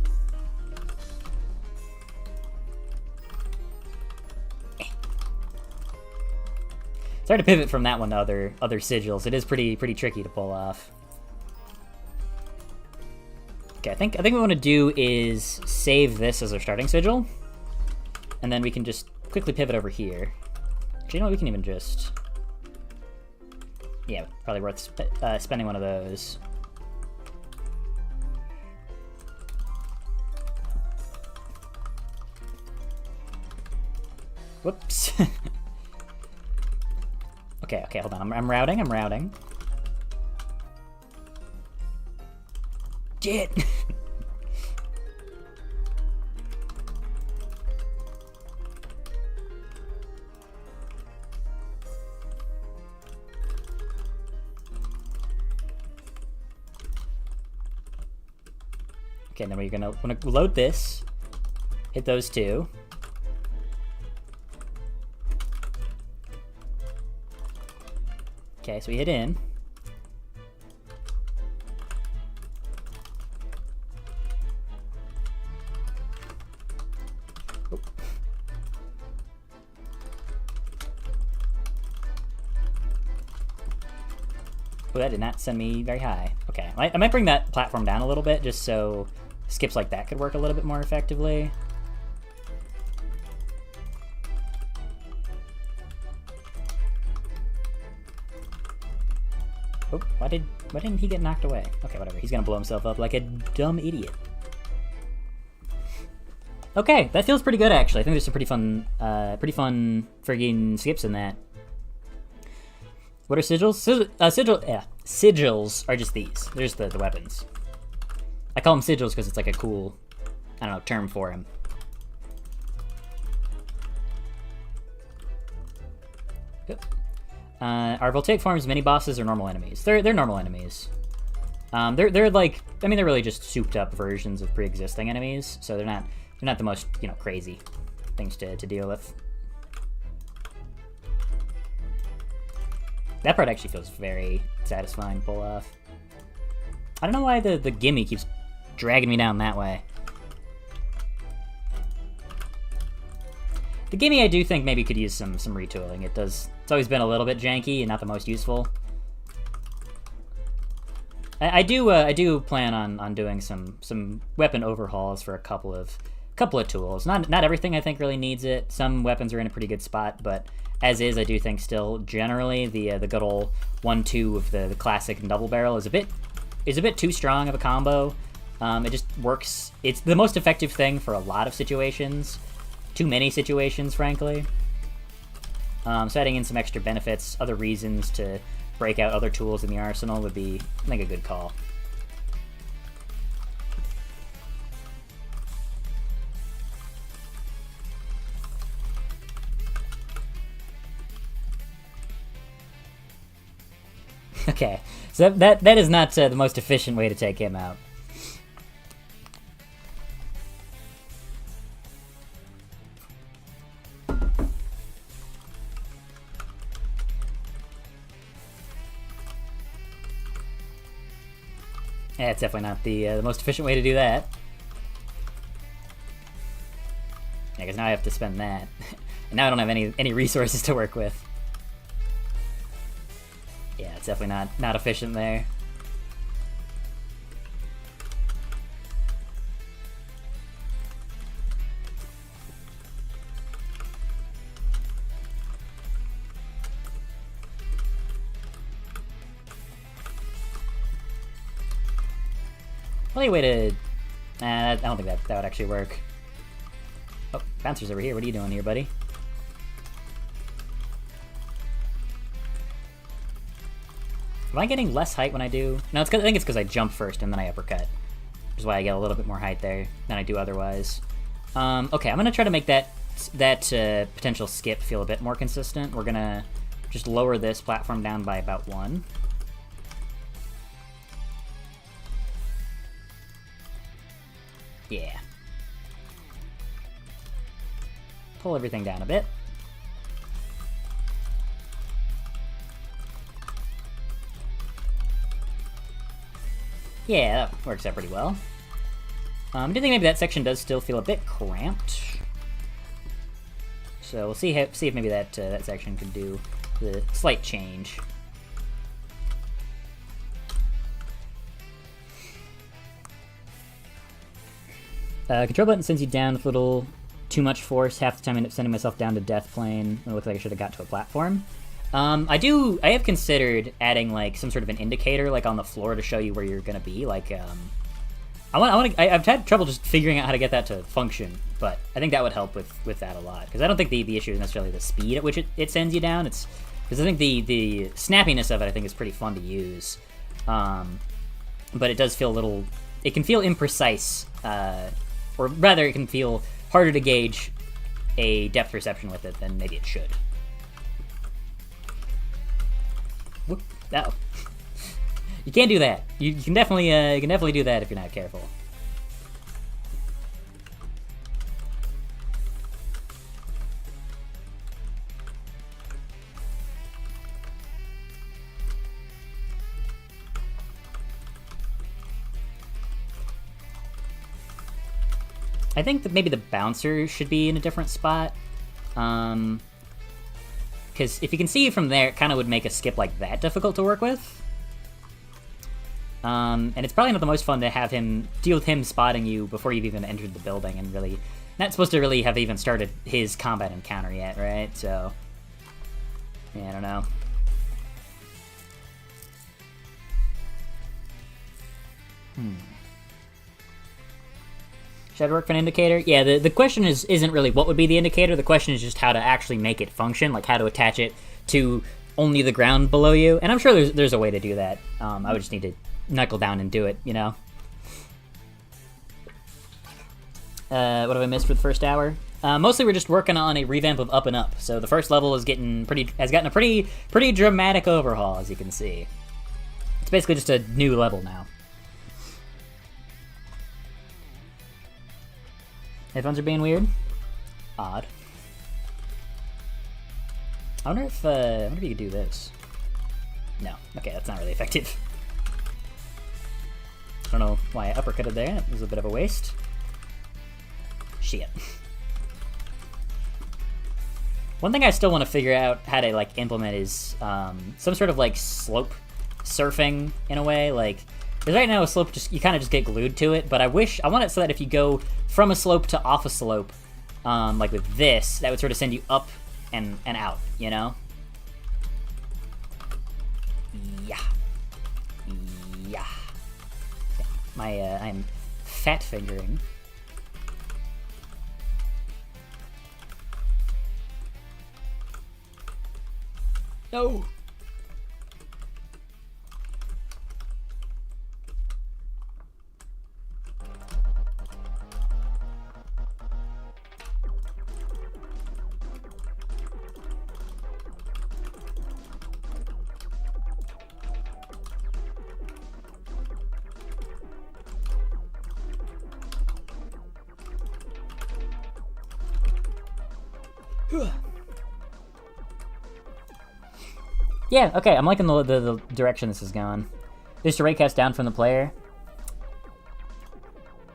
A: It's hard to pivot from that one to other sigils. It is pretty tricky to pull off. Okay, I think what we want to do is save this as our starting sigil, and then we can just quickly pivot over here. Actually, you know what? We can even just... Yeah, probably worth spending one of those. Whoops. Okay, hold on. I'm routing. Shit! Okay, then we're gonna load this, hit those two. Okay, so we hit in. Oh. Oh, that did not send me very high. Okay, I might bring that platform down a little bit just so skips like that could work a little bit more effectively. Oh, why didn't he get knocked away? Okay, whatever. He's gonna blow himself up like a dumb idiot. Okay, that feels pretty good actually. I think there's some pretty fun friggin' skips in that. What are sigils? Sigils are just these. There's the weapons. I call them sigils because it's like a cool, I don't know, term for them. Yep. Are voltaic forms mini bosses or normal enemies? They're normal enemies. They're like, I mean, they're really just souped up versions of pre-existing enemies, so they're not the most, you know, crazy things to deal with. That part actually feels very satisfying to pull off. I don't know why the gimme keeps dragging me down that way. The gimme I do think maybe could use some retooling. It's always been a little bit janky and not the most useful. I do plan on doing some weapon overhauls for a couple of tools. Not everything I think really needs it. Some weapons are in a pretty good spot, but as is, I do think still generally the good old 1-2 of the classic and double barrel is a bit too strong of a combo. It just works. It's the most effective thing for a lot of situations. Too many situations, frankly. So adding in some extra benefits, other reasons to break out other tools in the arsenal would be, I think, a good call. Okay, so that is not the most efficient way to take him out. Yeah, it's definitely not the most efficient way to do that. Yeah, because now I have to spend that. And now I don't have any resources to work with. Yeah, it's definitely not efficient there. Only way to... I don't think that would actually work. Oh, Bouncer's over here. What are you doing here, buddy? Am I getting less height when I do? No, I think it's because I jump first and then I uppercut. Which is why I get a little bit more height there than I do otherwise. Okay, I'm going to try to make that potential skip feel a bit more consistent. We're going to just lower this platform down by about 1. Yeah. Pull everything down a bit. Yeah, that works out pretty well. I do think maybe that section does still feel a bit cramped. So we'll see if maybe that section can do the slight change. Control button sends you down with a little too much force. Half the time I end up sending myself down to death plane. It looks like I should have got to a platform. I have considered adding like some sort of an indicator like on the floor to show you where you're gonna be. Like, I've had trouble just figuring out how to get that to function, but I think that would help with that a lot. Because I don't think the issue is necessarily the speed at which it sends you down. It's because I think the snappiness of it I think is pretty fun to use. But it does feel a little. It can feel imprecise. Or rather, it can feel harder to gauge a depth perception with it than maybe it should. Whoop! Oh. You can't do that. You can definitely do that if you're not careful. I think that maybe the bouncer should be in a different spot. Because if you can see from there, it kind of would make a skip like that difficult to work with. And it's probably not the most fun to have him deal with him spotting you before you've even entered the building and really not supposed to really have even started his combat encounter yet, right? So, yeah, I don't know. Should I work for an indicator? Yeah, the question isn't really what would be the indicator. The question is just how to actually make it function, like how to attach it to only the ground below you. And I'm sure there's a way to do that. I would just need to knuckle down and do it, you know? What have I missed for the first hour? Mostly we're just working on a revamp of Up and Up. So the first level has gotten a pretty dramatic overhaul, as you can see. It's basically just a new level now. Headphones are being weird. Odd. I wonder if you could do this. No. Okay, that's not really effective. I don't know why I uppercutted there. It was a bit of a waste. Shit. One thing I still want to figure out how to like implement is some sort of like slope surfing in a way. Like, because right now a slope you kind of just get glued to it. But I want it so that if you go from a slope to off a slope, like with this, that would sort of send you up and out. You know? Yeah. Yeah. I'm fat fingering. No. Yeah, okay, I'm liking the direction this has gone. Just a raycast down from the player.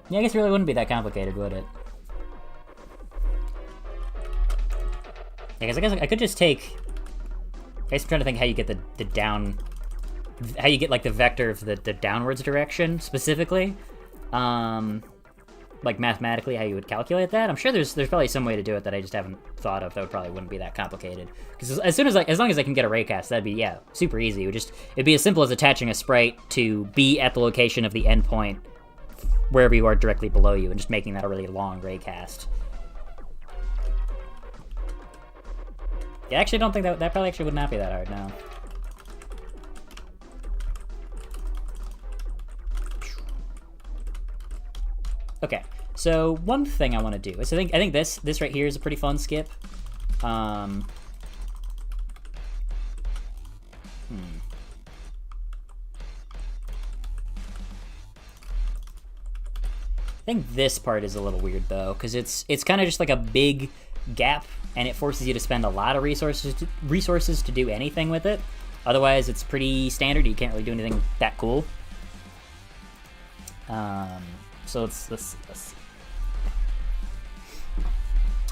A: Yeah, I guess it really wouldn't be that complicated, would it? Yeah, I guess I could just take... I guess I'm trying to think how you get the down... How you get, like, the vector of the downwards direction, specifically. Like, mathematically, how you would calculate that. I'm sure there's probably some way to do it that I just haven't thought of that probably wouldn't be that complicated. Because as long as I can get a raycast, that'd be, yeah, super easy. It'd be as simple as attaching a sprite to be at the location of the endpoint wherever you are directly below you, and just making that a really long raycast. Yeah, I actually don't think that probably actually would not be that hard, no. Okay, so one thing I want to do is I think this right here is a pretty fun skip. I think this part is a little weird though, because it's kind of just like a big gap, and it forces you to spend a lot of resources to do anything with it. Otherwise, it's pretty standard. You can't really do anything that cool. So let's see.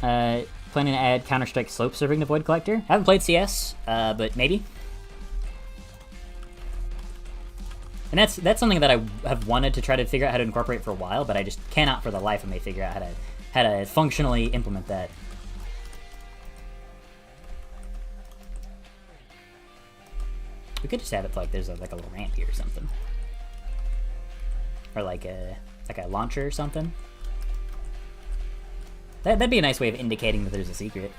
A: Planning to add Counter-Strike slope surfing to Void Collector. I haven't played CS, but maybe. And that's something that I have wanted to try to figure out how to incorporate for a while, but I just cannot for the life of me figure out how to functionally implement that. We could just have it like there's like a little ramp here or something, or like a launcher or something. That'd be a nice way of indicating that there's a secret.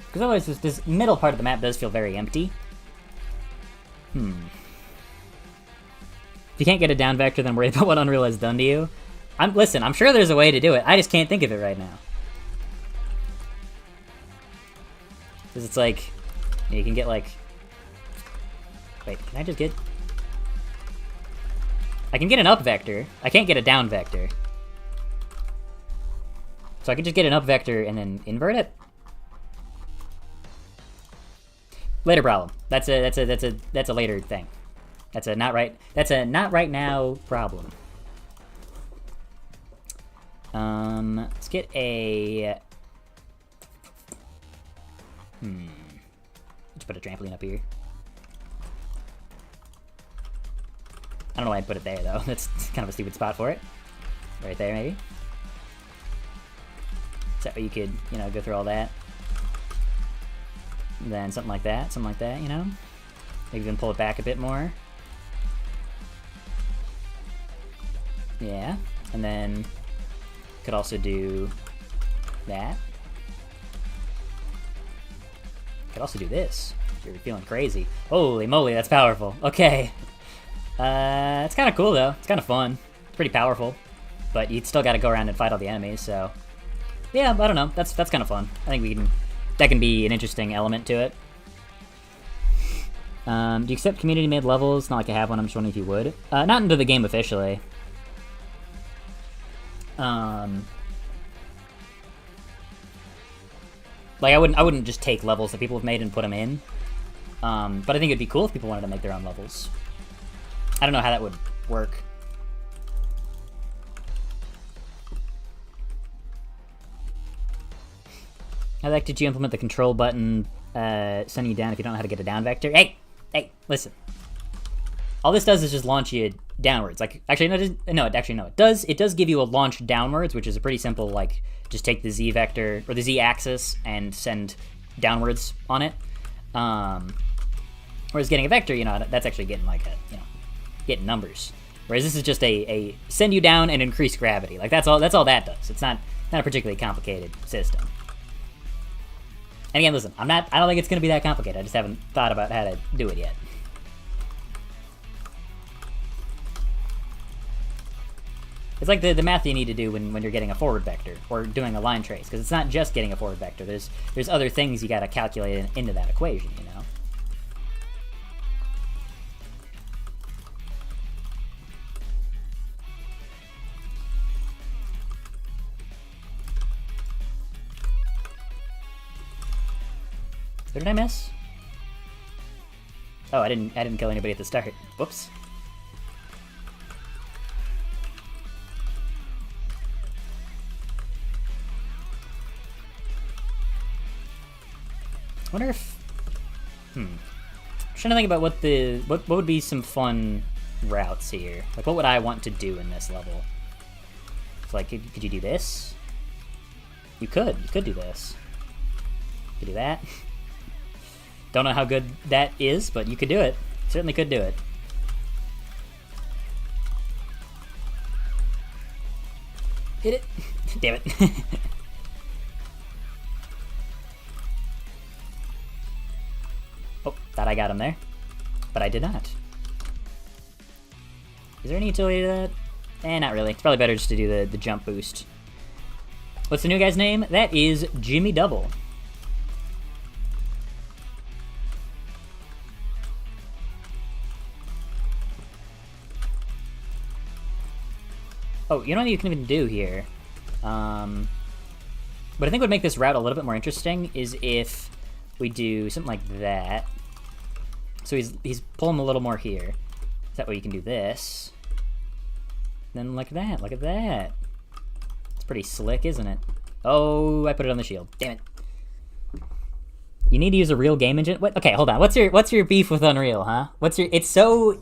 A: Because otherwise, this middle part of the map does feel very empty. If you can't get a down vector, then worry about what Unreal has done to you. Listen, I'm sure there's a way to do it. I just can't think of it right now. Because it's like, you can get like... Wait, can I just get... I can get an up vector. I can't get a down vector. So I could just get an up vector and then invert it? Later problem. That's a later thing. That's a not right now problem. Let's get a... Let's put a trampoline up here. I don't know why I'd put it there, though. That's kind of a stupid spot for it. Right there, maybe. Is that where you could, you know, go through all that? And then something like that, you know? Maybe even pull it back a bit more. Yeah, and then could also do that. Could also do this. If you're feeling crazy. Holy moly, that's powerful. Okay. It's kind of cool though. It's kind of fun. It's pretty powerful, but you still got to go around and fight all the enemies. So, yeah, I don't know. That's kind of fun. I think that can be an interesting element to it. Do you accept community-made levels? Not like I have one. I'm just wondering if you would. Not into the game officially. Like I wouldn't just take levels that people have made and put them in. But I think it'd be cool if people wanted to make their own levels. I don't know how that would work. How the heck did you implement the control button sending you down if you don't know how to get a down vector? Hey, listen. All this does is just launch you downwards. Like, actually, no, it does. It does give you a launch downwards, which is a pretty simple, like, just take the Z vector, or the Z axis, and send downwards on it. Whereas getting a vector, you know, that's actually getting, like, getting numbers. Whereas this is just a send you down and increase gravity. Like, that's all that does. It's not a particularly complicated system. And again, listen, I don't think it's going to be that complicated. I just haven't thought about how to do it yet. It's like the math you need to do when you're getting a forward vector or doing a line trace, because it's not just getting a forward vector. There's other things you got to calculate into that equation, you know. What did I miss? Oh, I didn't kill anybody at the start. Whoops. I wonder if... I'm trying to think about what would be some fun routes here. Like, what would I want to do in this level? So, like, could you do this? You could do this. You could do that. Don't know how good that is, but you could do it. Certainly could do it. Hit it. Damn it. Oh, thought I got him there. But I did not. Is there any utility to that? Not really. It's probably better just to do the jump boost. What's the new guy's name? That is Jimmy Double. Oh, you know what you can even do here? But I think would make this route a little bit more interesting is if we do something like that. So he's pulling a little more here. That way you can do this. Then look at that, look at that. It's pretty slick, isn't it? Oh, I put it on the shield. Damn it. You need to use a real game engine? What? Okay, hold on. What's your beef with Unreal, huh? It's so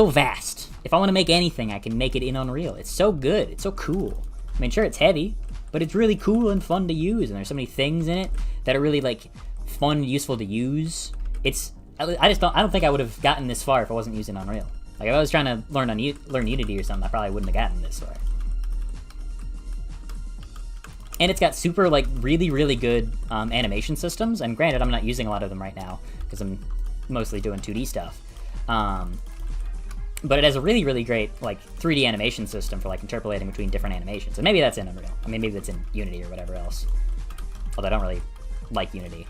A: vast. If I want to make anything, I can make it in Unreal. It's so good. It's so cool. I mean, sure, it's heavy, but it's really cool and fun to use, and there's so many things in it that are really, like, fun and useful to use. I don't think I would have gotten this far if I wasn't using Unreal. Like, if I was trying to learn Unity or something, I probably wouldn't have gotten this far. And it's got super, like, really, really good animation systems, and granted, I'm not using a lot of them right now, because I'm mostly doing 2D stuff. But it has a really, really great, like, 3D animation system for, like, interpolating between different animations. And maybe that's in Unreal. I mean, maybe that's in Unity or whatever else. Although I don't really like Unity.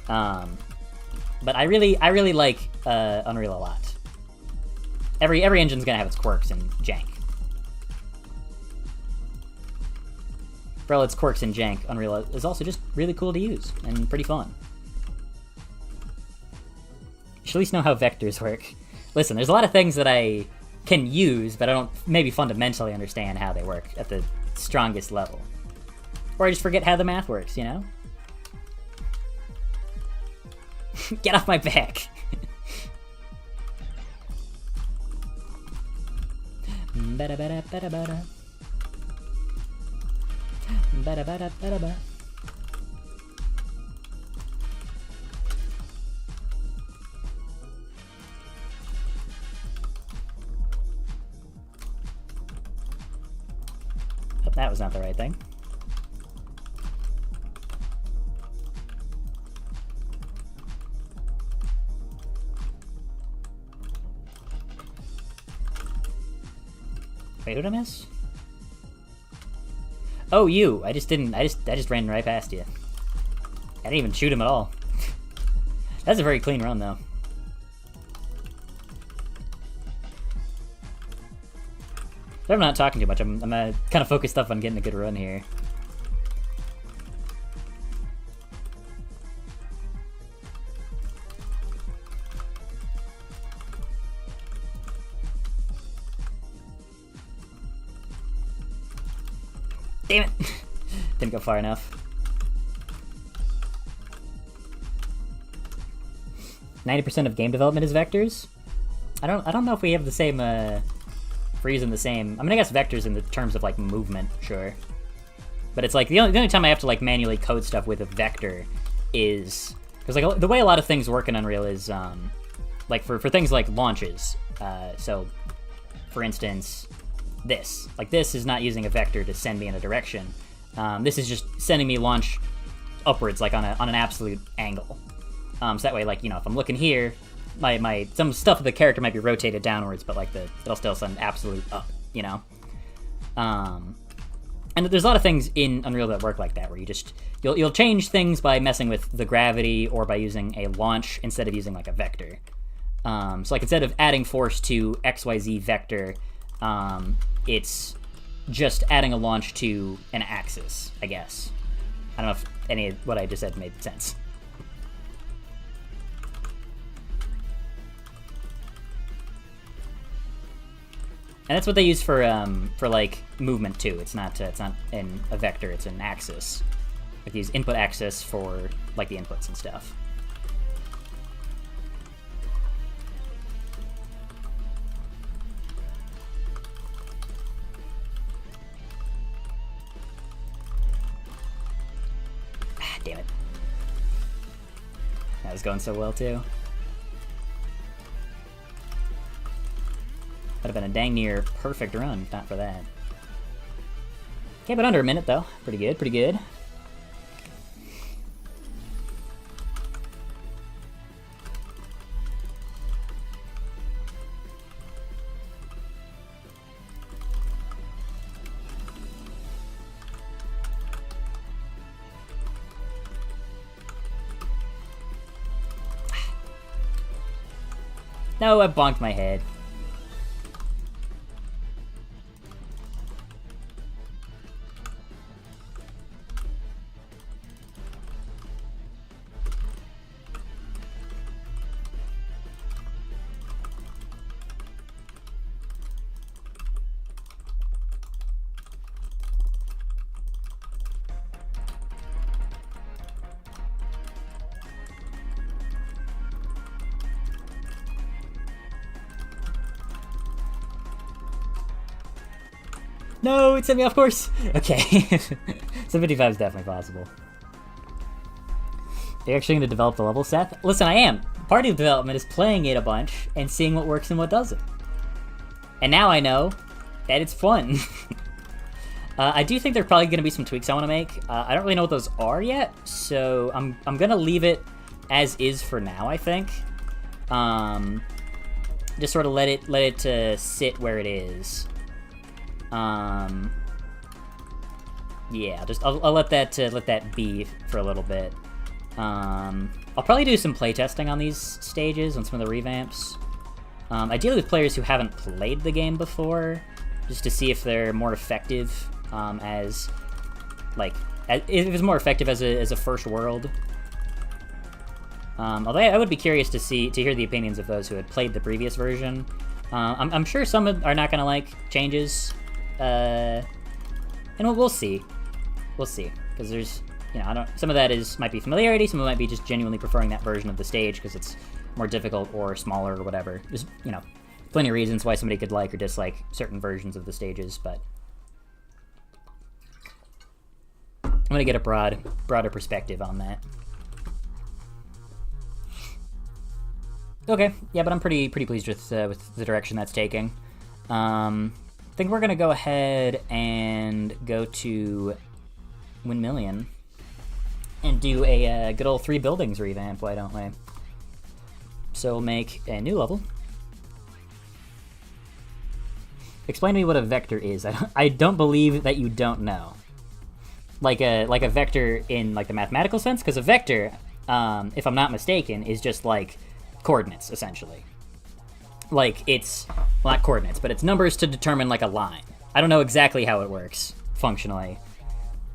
A: But I really like Unreal a lot. Every engine's gonna have its quirks and jank. For all its quirks and jank, Unreal is also just really cool to use and pretty fun. You should at least know how vectors work. Listen, there's a lot of things that I can use, but I don't maybe fundamentally understand how they work at the strongest level. Or I just forget how the math works, you know? Get off my back! Ba-da-ba-da-ba-da-ba-da. Ba-da-ba-da-ba-da-ba. that was not the right thing. Wait, who did I miss? Oh, you. I just ran right past you. I didn't even shoot him at all. That's a very clean run, though. I'm not talking too much. I'm kind of focused up on getting a good run here. Damn it! Didn't go far enough. 90% of game development is vectors? I don't know if we have the same, if we're using the same... I mean, I guess vectors in the terms of, like, movement, sure. But it's like, the only time I have to, like, manually code stuff with a vector is... Because, like, the way a lot of things work in Unreal is, like, for things like launches. So, for instance, this. Like, this is not using a vector to send me in a direction. This is just sending me launch upwards, like, on an absolute angle. So that way, like, you know, if I'm looking here, some stuff of the character might be rotated downwards, but, like, it'll still send absolute up, you know? And there's a lot of things in Unreal that work like that, where you'll change things by messing with the gravity or by using a launch instead of using, like, a vector. So, like, instead of adding force to XYZ vector, it's just adding a launch to an axis, I guess. I don't know if any of what I just said made sense. And that's what they use for like movement too. It's not in a vector; it's an axis. Like, they use input axis for like the inputs and stuff. Ah, damn it! That was going so well too. Would have been a dang near perfect run, if not for that. Okay, but under a minute, though. Pretty good, pretty good. No, I bonked my head. No, it sent me off course. Okay. 755 is definitely possible. Are you actually going to develop the level, Seth? Listen, I am. Part of development is playing it a bunch and seeing what works and what doesn't. And now I know that it's fun. I do think there are probably going to be some tweaks I want to make. I don't really know what those are yet, so I'm going to leave it as is for now, I think. Just sort of let it sit where it is. Yeah, I'll let that be for a little bit. I'll probably do some playtesting on these stages, on some of the revamps. Ideally with players who haven't played the game before, just to see if they're more effective, if it's more effective as a first world. Although I would be curious to hear the opinions of those who had played the previous version. I'm sure some are not gonna like changes. And we'll see. We'll see, because there's, you know, some of that might be familiarity, some of it might be just genuinely preferring that version of the stage because it's more difficult or smaller or whatever. There's, you know, plenty of reasons why somebody could like or dislike certain versions of the stages, but I'm gonna get a broader perspective on that. Okay, yeah, but I'm pretty pleased with the direction that's taking. I think we're gonna go ahead and go to 1,000,000 and do a good old 3 buildings revamp, why don't we? So we'll make a new level. Explain to me what a vector is. I don't believe that you don't know. Like a vector in like the mathematical sense, because a vector, if I'm not mistaken, is just like coordinates, essentially. Like, it's, well, not coordinates, but it's numbers to determine like a line. I don't know exactly how it works functionally,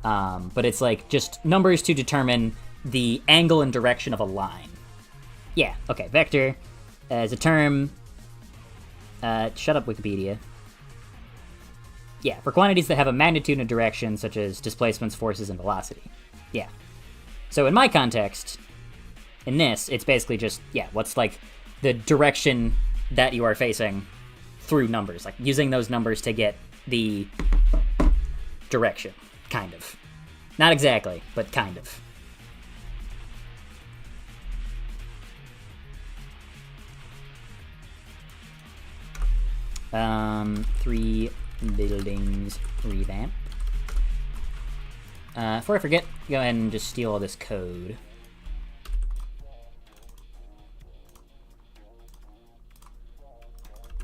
A: but it's like just numbers to determine the angle and direction of a line. Yeah, okay, vector as a term, shut up Wikipedia. Yeah, for quantities that have a magnitude and direction, such as displacements, forces, and velocity. Yeah. So in my context, in this, it's basically just, yeah, what's like the direction that you are facing through numbers. Like using those numbers to get the direction, kind of. Not exactly, but kind of. Three buildings revamp. Before I forget, go ahead and just steal all this code.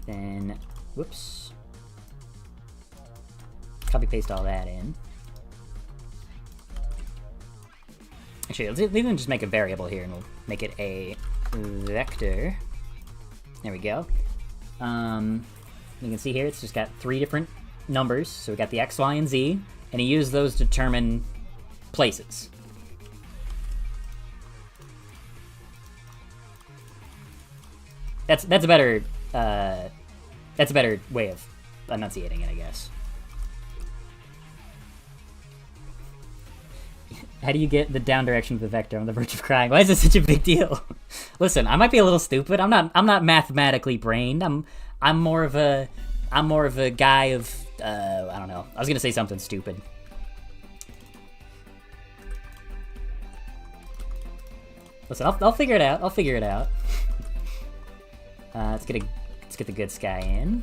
A: Then, whoops. Copy paste all that in. Actually, let's even just make a variable here and we'll make it a vector. There we go. You can see here it's just got 3 different numbers. So we got the X, Y, and Z, and he used those to determine places. That's a better way of enunciating it, I guess. How do you get the down direction of the vector? I'm on the verge of crying. Why is this such a big deal? Listen, I might be a little stupid. I'm not mathematically brained. I'm more of a guy of I don't know. I was gonna say something stupid. Listen, I'll figure it out. I'll figure it out. Let's get the good sky in.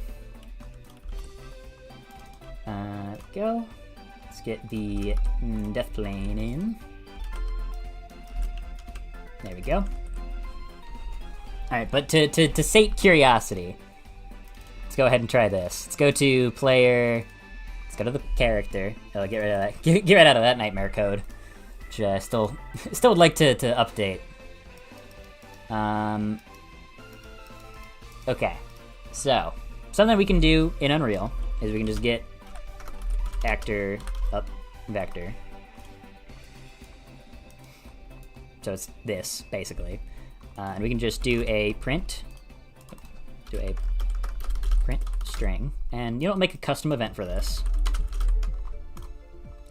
A: Go. Let's get the death plane in. There we go. All right, but to sate curiosity, let's go ahead and try this. Let's go to player. Let's go to the character. Oh, get rid of that. Get right out of that nightmare code, which I still would like to update. Okay, so something we can do in Unreal is we can just get actor up vector. So it's this basically, and we can just do a print string, and make a custom event for this,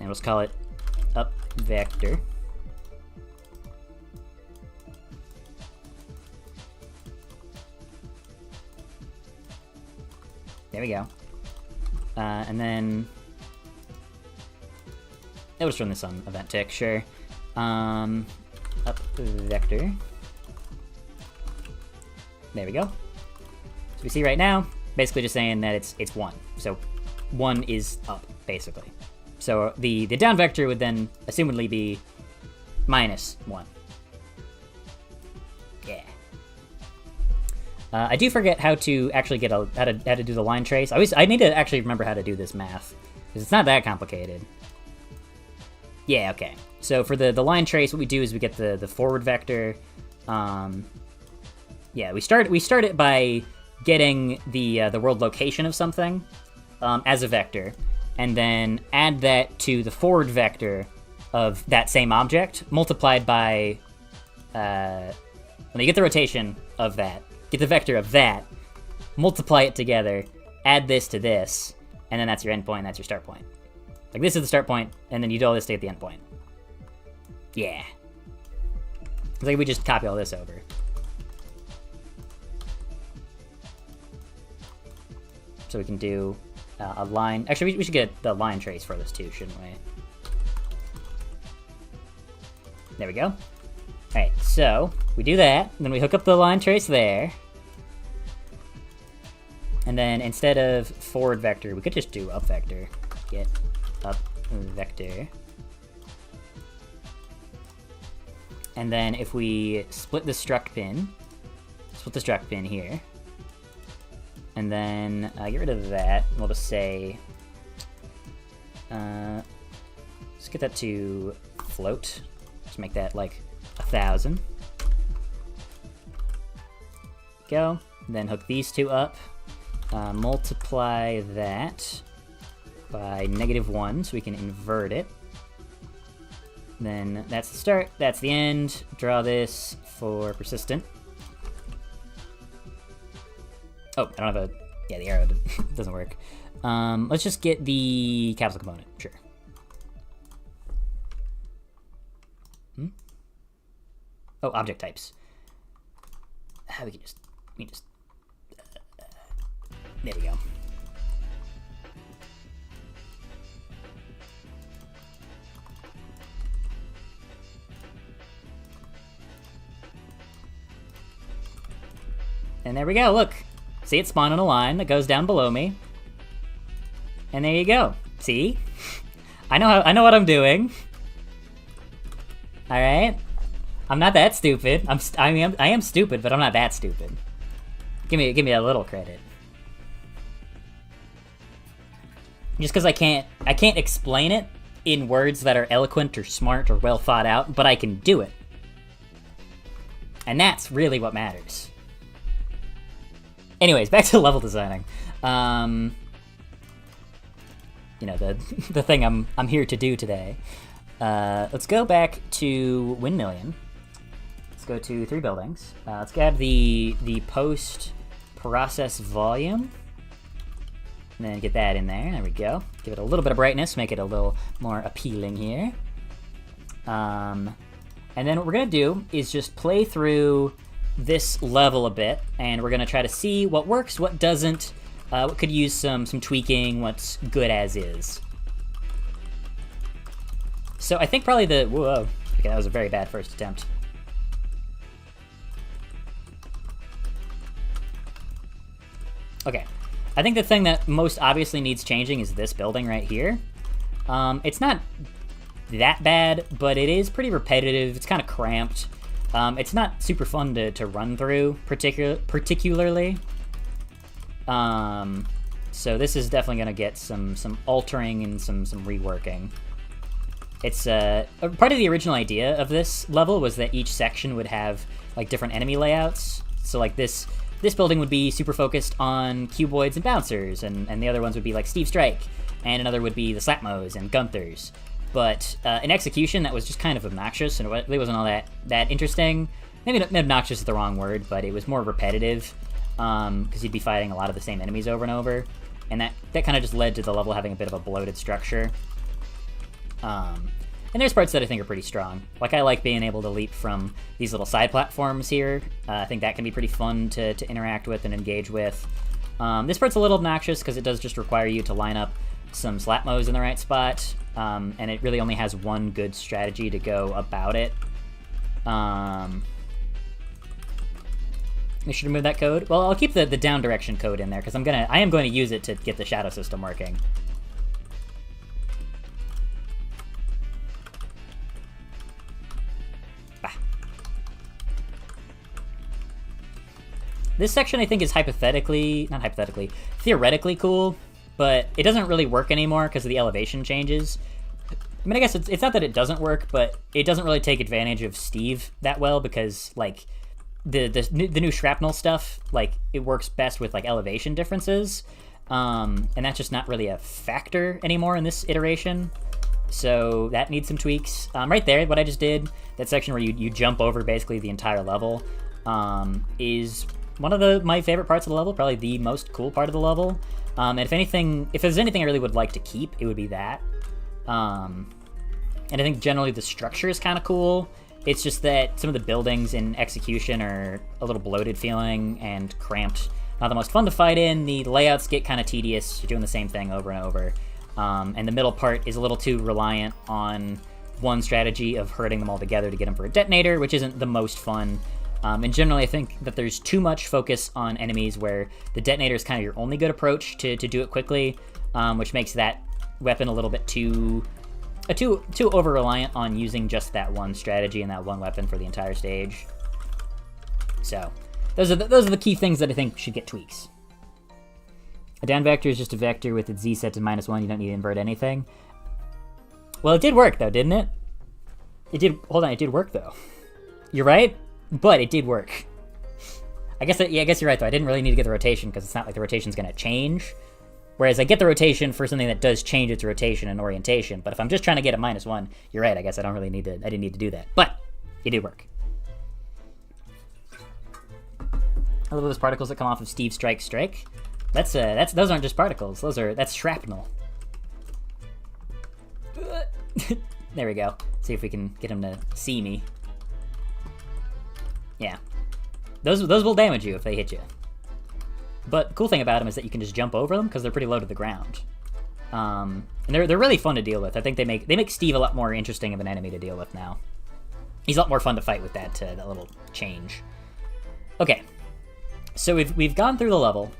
A: and let's call it up vector. There we go. And then I'll just run this on event tick, sure. Up vector. There we go. So we see right now, basically just saying that it's 1. So 1 is up, basically. So the down vector would then assumedly be -1. Yeah. I do forget how to actually get how to do the line trace. I need to actually remember how to do this math, because it's not that complicated. Yeah, okay. So for the line trace, what we do is we get the forward vector. Yeah, we start it by getting the world location of something as a vector, and then add that to the forward vector of that same object, multiplied by when you get the rotation of that, get the vector of that, multiply it together, add this to this, and then that's your endpoint, that's your start point. Like, this is the start point, and then you do all this to get the endpoint. Yeah. It's like we just copy all this over. So we can do a line. Actually, we should get the line trace for this too, shouldn't we? There we go. Alright, so we do that, then we hook up the line trace there. And then instead of forward vector, we could just do up vector. Get up vector. And then if we split the struct pin here, and then get rid of that, we'll just say, let's get that to float. Just make that like 1,000. Go. Then hook these two up. Multiply that by -1 so we can invert it. Then that's the start, that's the end. Draw this for persistent. Oh, I don't have a... Yeah, the arrow doesn't work. Let's just get the capsule component, sure. Oh, object types. We can just... there we go. And there we go, look. See, it spawned on a line that goes down below me. And there you go. See? I know what I'm doing. Alright? I'm not that stupid. I am stupid, but I'm not that stupid. Give me a little credit. Just because I can't explain it in words that are eloquent or smart or well thought out, but I can do it. And that's really what matters. Anyways, back to level designing. You know, the thing I'm here to do today. Let's go back to Windmillion. Let's go to 3 buildings. Let's grab the post process volume. And then get that in there. There we go. Give it a little bit of brightness, make it a little more appealing here. And then what we're gonna do is just play through this level a bit, and we're gonna try to see what works, what doesn't, what could use some tweaking, what's good as is. So I think probably whoa, okay, that was a very bad first attempt. Okay, I think the thing that most obviously needs changing is this building right here. It's not that bad, but it is pretty repetitive, it's kind of cramped. It's not super fun to run through, particularly. So this is definitely going to get some altering and some reworking. It's part of the original idea of this level was that each section would have like different enemy layouts. So like this building would be super focused on cuboids and bouncers, and the other ones would be like Steve Strike, and another would be the Slapmos and Gunthers. But in execution, that was just kind of obnoxious, and it really wasn't all that interesting. Maybe obnoxious is the wrong word, but it was more repetitive, because you'd be fighting a lot of the same enemies over and over, and that kind of just led to the level having a bit of a bloated structure. And there's parts that I think are pretty strong. Like, I like being able to leap from these little side platforms here. I think that can be pretty fun to interact with and engage with. This part's a little obnoxious, because it does just require you to line up some Slapmos in the right spot. And it really only has one good strategy to go about it. Make sure to move that code. Well, I'll keep the down direction code in there because I am going to use it to get the shadow system working. Bah. This section I think is theoretically cool, but it doesn't really work anymore because of the elevation changes. I mean, I guess it's not that it doesn't work, but it doesn't really take advantage of Steve that well because, like, the new shrapnel stuff, like, it works best with, like, elevation differences, and that's just not really a factor anymore in this iteration, so that needs some tweaks. Right there, what I just did, that section where you jump over basically the entire level, is one of my favorite parts of the level, probably the most cool part of the level. And if there's anything I really would like to keep, it would be that. And I think generally the structure is kind of cool. It's just that some of the buildings in execution are a little bloated feeling and cramped. Not the most fun to fight in. The layouts get kind of tedious. You're doing the same thing over and over. And the middle part is a little too reliant on one strategy of herding them all together to get them for a detonator, which isn't the most fun. And generally, I think that there's too much focus on enemies where the detonator is kind of your only good approach to do it quickly, which makes that weapon a little bit too over-reliant on using just that one strategy and that one weapon for the entire stage. So, those are the key things that I think should get tweaks. A down vector is just a vector with its z set to -1. You don't need to invert anything. Well, it did work, though, didn't it? It did... Hold on, it did work, though. You're right, but it did work. I guess you're right, though. I didn't really need to get the rotation, because it's not like the rotation's going to change. Whereas I get the rotation for something that does change its rotation and orientation. But if I'm just trying to get a -1, you're right, I guess I don't really need to... I didn't need to do that. But it did work. I love those particles that come off of Steve Strike Strike. Those aren't just particles. That's shrapnel. There we go. See if we can get him to see me. Yeah. Those will damage you if they hit you. But the cool thing about them is that you can just jump over them because they're pretty low to the ground. And they're really fun to deal with. I think they make Steve a lot more interesting of an enemy to deal with now. He's a lot more fun to fight with that little change. Okay. So we've gone through the level.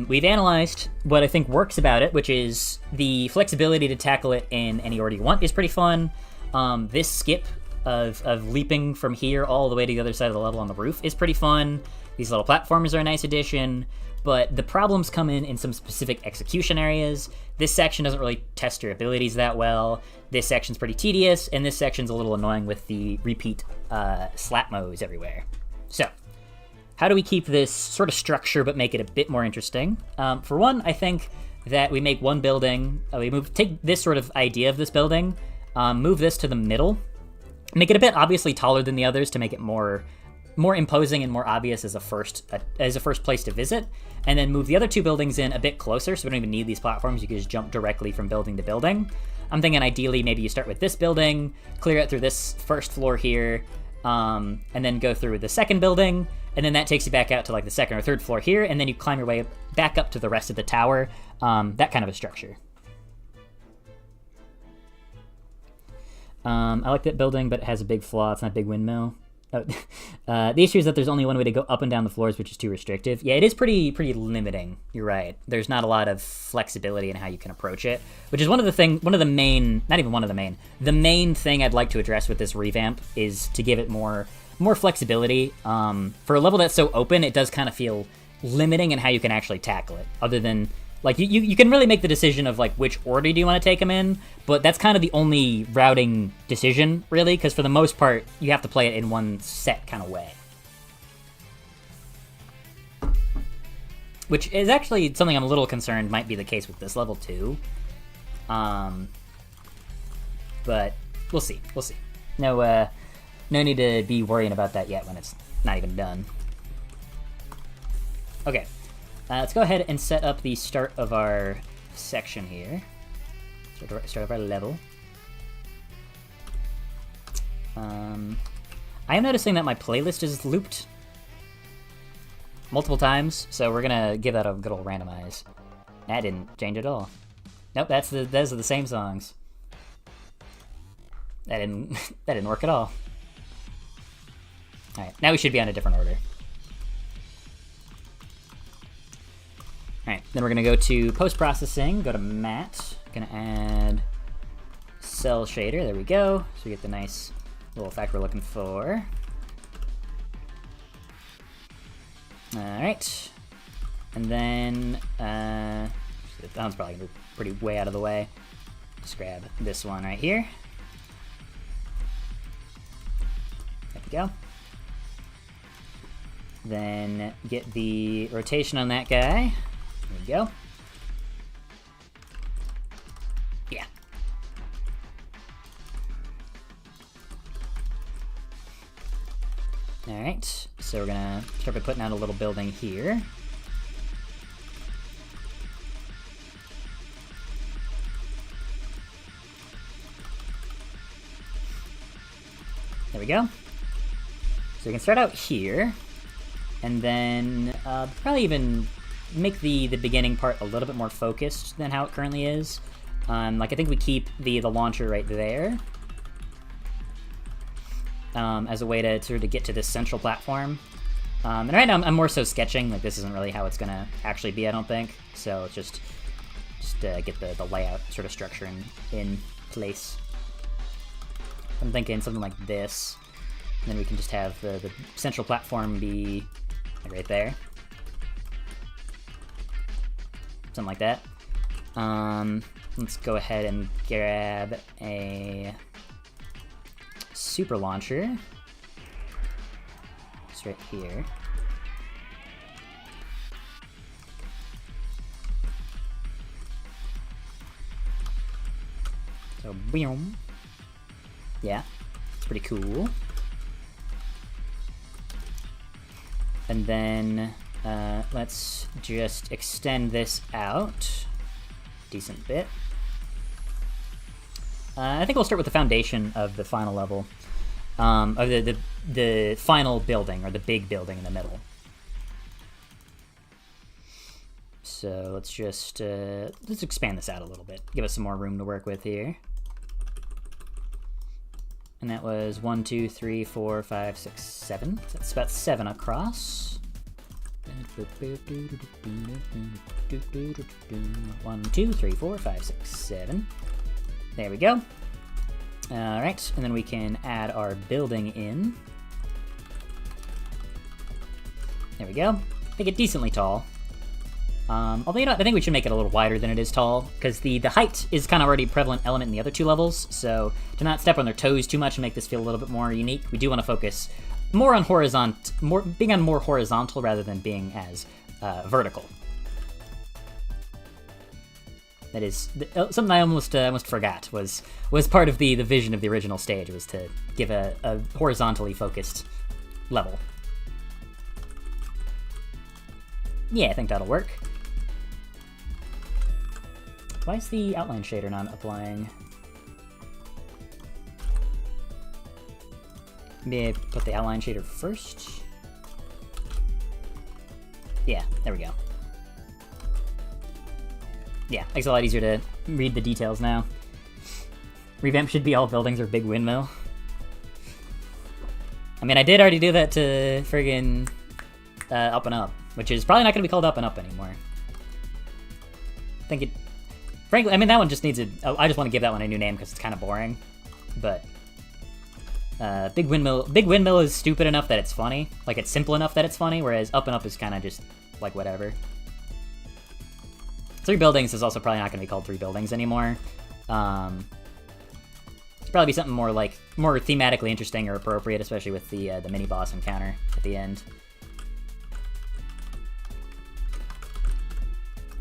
A: We've analyzed what I think works about it, which is the flexibility to tackle it in any order you want is pretty fun. This skip of leaping from here all the way to the other side of the level on the roof is pretty fun. These little platforms are a nice addition, but the problems come in some specific execution areas. This section doesn't really test your abilities that well. This section's pretty tedious, and this section's a little annoying with the repeat slap modes everywhere. So, how do we keep this sort of structure but make it a bit more interesting? For one, I think that we make one building, take this sort of idea of this building, move this to the middle, make it a bit obviously taller than the others to make it more imposing and more obvious as a first place to visit, and then move the other two buildings in a bit closer so we don't even need these platforms. You can just jump directly from building to building. I'm thinking ideally maybe you start with this building, clear it through this first floor here, and then go through the second building, and then that takes you back out to like the second or third floor here, and then you climb your way back up to the rest of the tower. That kind of a structure. I like that building, but it has a big flaw. It's not a big windmill. The issue is that there's only one way to go up and down the floors, which is too restrictive. Yeah, it is pretty limiting. You're right. There's not a lot of flexibility in how you can approach it, which is the main thing I'd like to address with this revamp is to give it more flexibility. For a level that's so open, it does kind of feel limiting in how you can actually tackle it, other than like you can really make the decision of like which order do you want to take them in, but that's kind of the only routing decision really, because for the most part you have to play it in one set kind of way, which is actually something I'm a little concerned might be the case with this level too. But we'll see. No need to be worrying about that yet when it's not even done. Okay. Let's go ahead and set up the start of our section here. Start of our level. I am noticing that my playlist is looped multiple times, so we're gonna give that a good old randomize. That didn't change at all. Nope, those are the same songs. That didn't work at all. Alright, now we should be on a different order. Alright, then we're going to go to post-processing, go to matte, going to add cell shader, there we go, so we get the nice little effect we're looking for. Alright, and then, that one's probably going to be pretty way out of the way. Just grab this one right here. There we go. Then get the rotation on that guy. There we go. Yeah. Alright, so we're gonna start by putting out a little building here. There we go. So we can start out here, and then probably even make the beginning part a little bit more focused than how it currently is. Like I think we keep the launcher right there. as a way to sort of get to this central platform. And right now I'm more so sketching, like this isn't really how it's gonna actually be, I don't think. So let's just get the layout sort of structure in place. I'm thinking something like this, and then we can just have the central platform be like right there. Something like that. Let's go ahead and grab a super launcher. It's right here. So, boom. Yeah, it's pretty cool. And then let's just extend this out. Decent bit. I think we'll start with the foundation of the final level. Of the final building, or the big building in the middle. So let's just let's expand this out a little bit. Give us some more room to work with here. And that was 1, 2, 3, 4, 5, 6, 7. So that's about 7 across. 1, 2, 3, 4, 5, 6, 7. There we go. Alright, and then we can add our building in. There we go. Make it decently tall. Although, you know, I think we should make it a little wider than it is tall, because the height is kind of already a prevalent element in the other two levels, so to not step on their toes too much and make this feel a little bit more unique, we do want to focus more on being on more horizontal rather than being as vertical. That is something I almost forgot was part of the vision of the original stage, was to give a horizontally focused level. Yeah, I think that'll work. Why is the outline shader not applying? Maybe I put the outline shader first? Yeah, there we go. Yeah, makes it a lot easier to read the details now. Revamp should be all buildings or big windmill. I mean, I did already do that to friggin' Up and Up, which is probably not going to be called Up and Up anymore. I think it... Frankly, I mean, that one just needs a... I just want to give that one a new name because it's kind of boring. But... Big Windmill is stupid enough that it's funny. Like, it's simple enough that it's funny, whereas Up and Up is kind of just, like, whatever. 3 Buildings is also probably not going to be called 3 Buildings anymore. It'd probably be something more thematically interesting or appropriate, especially with the mini-boss encounter at the end.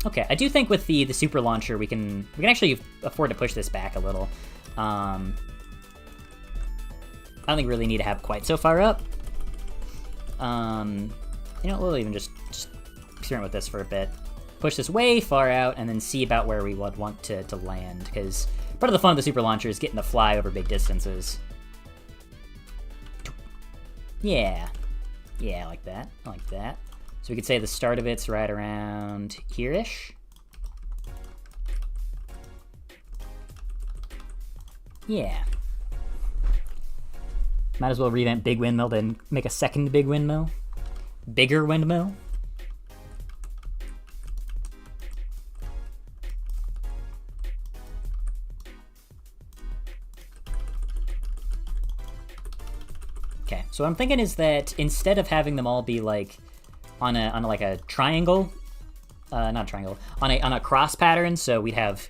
A: Okay, I do think with the super launcher we can actually afford to push this back a little. I don't think we really need to have quite so far up. You know, we'll even just experiment with this for a bit. Push this way far out, and then see about where we would want to land, because part of the fun of the super launcher is getting to fly over big distances. Yeah. Yeah, I like that. I like that. So we could say the start of it's right around here-ish. Yeah. Might as well revamp Big Windmill, then make a second Big Windmill. Bigger Windmill. Okay, so what I'm thinking is that instead of having them all be like on a triangle, not a triangle, on a cross pattern, so we'd have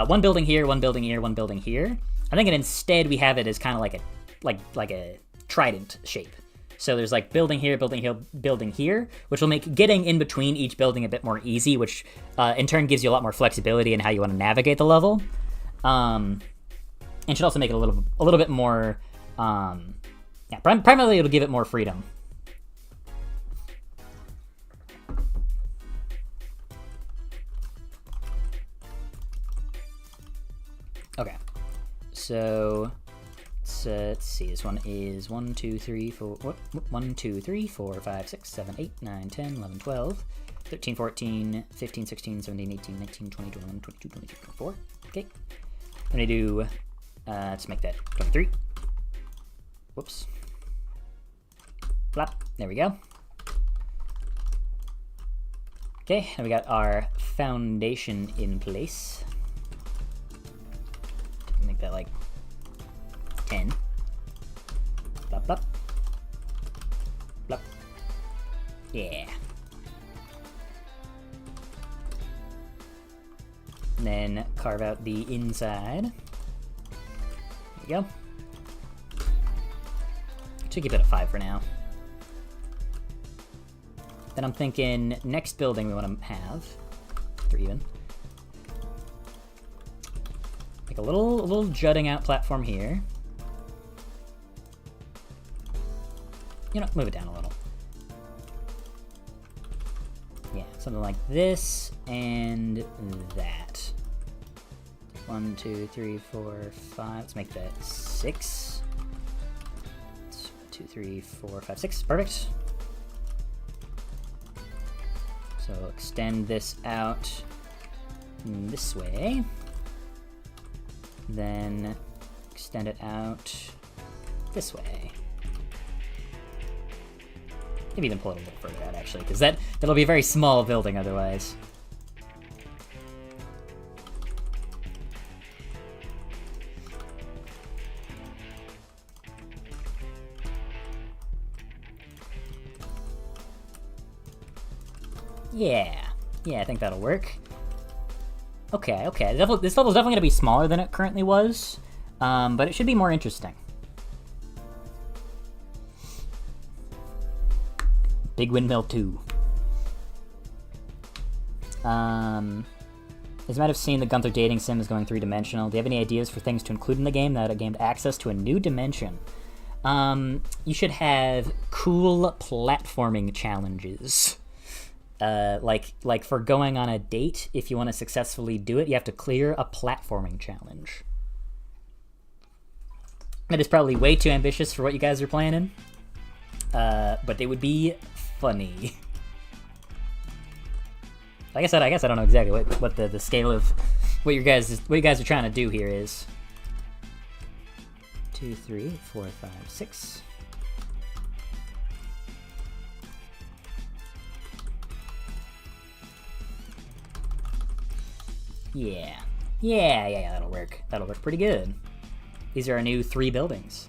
A: one building here, one building here, one building here. I think instead we have it as kind of like a trident shape. So there's like building here, building here, which will make getting in between each building a bit more easy, which in turn gives you a lot more flexibility in how you want to navigate the level, and should also make it a little bit more. Yeah, primarily it'll give it more freedom. Okay, so let's see. This one is 1, 2, 3, 4. What? 1, 2, 3, 4, 5, 6, 7, 8, 9, 10, 11, 12, 13, 14, 15, 16, 17, 18, 19, 20, 21, 22, 23, 24. Okay. I'm gonna do. Let's make that 23. Whoops. Flop. There we go. Okay, and we got our foundation in place. Make that like 10. Flop, flop. Flop. Yeah. And then carve out the inside. There you go. Should keep it at 5 for now. Then I'm thinking next building we want to have 3 even. Like a little jutting out platform here. You know, move it down a little. Yeah, something like this and that. 1, 2, 3, 4, 5. Let's make that 6. 2, 3, 4, 5, 6. Perfect. So extend this out this way. Then extend it out this way. Maybe even pull it a little further out, actually, because that'll be a very small building otherwise. Yeah, I think that'll work. Okay. This level's definitely gonna be smaller than it currently was, but it should be more interesting. Big Windmill 2. As you might have seen, the Gunther dating sim is going 3-dimensional. Do you have any ideas for things to include in the game that have gained access to a new dimension? You should have cool platforming challenges. Like for going on a date, if you want to successfully do it, you have to clear a platforming challenge. That is probably way too ambitious for what you guys are planning, but it would be funny. Like I said, I guess I don't know exactly what the scale of what you guys are trying to do here is. 2, 3, 4, 5, 6. Yeah, that'll work. That'll work pretty good. These are our new 3 buildings.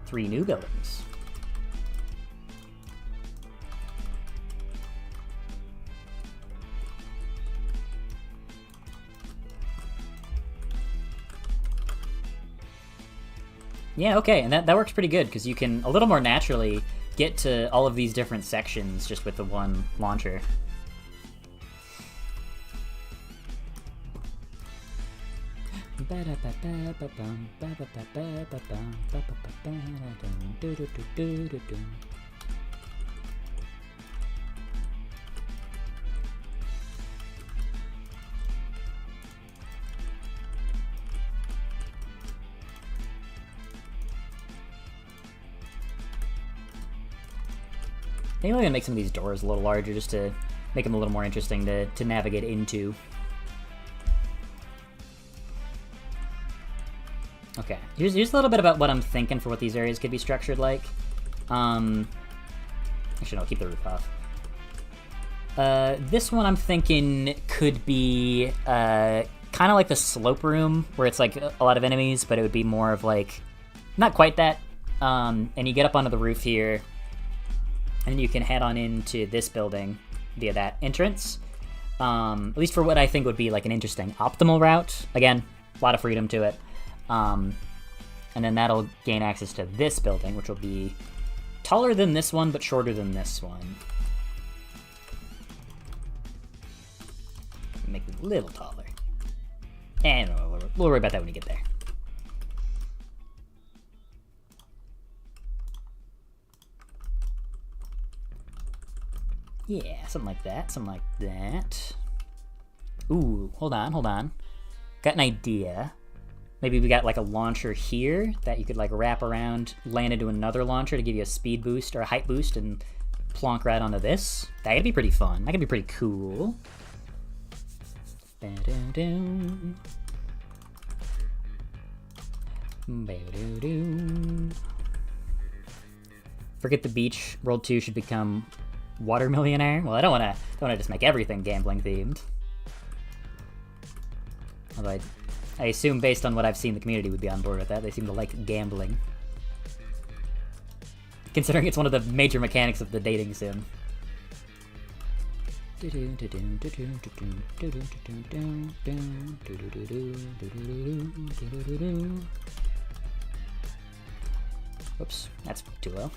A: 3 new buildings. Yeah, okay, and that works pretty good, because you can a little more naturally get to all of these different sections just with the one launcher. I think I'm gonna make some of these doors a little larger just to make them a little more interesting to navigate into. Okay, here's a little bit about what I'm thinking for what these areas could be structured like. Actually, no, keep the roof off. This one I'm thinking could be kind of like the slope room, where it's like a lot of enemies, but it would be more of like, not quite that. And you get up onto the roof here, and then you can head on into this building via that entrance. At least for what I think would be like an interesting optimal route. Again, a lot of freedom to it. And then that'll gain access to this building, which will be taller than this one, but shorter than this one. Make it a little taller. And we'll worry about that when you get there. Yeah, something like that, something like that. Ooh, hold on. Got an idea. Maybe we got like a launcher here that you could like wrap around, land into another launcher to give you a speed boost or a height boost, and plonk right onto this. That could be pretty fun. That could be pretty cool. Forget the beach. World 2 should become Water Millionaire. Well, I don't want to just make everything gambling themed. Although I assume based on what I've seen, the community would be on board with that. They seem to like gambling. Considering it's one of the major mechanics of the dating sim. Whoops, that's too low.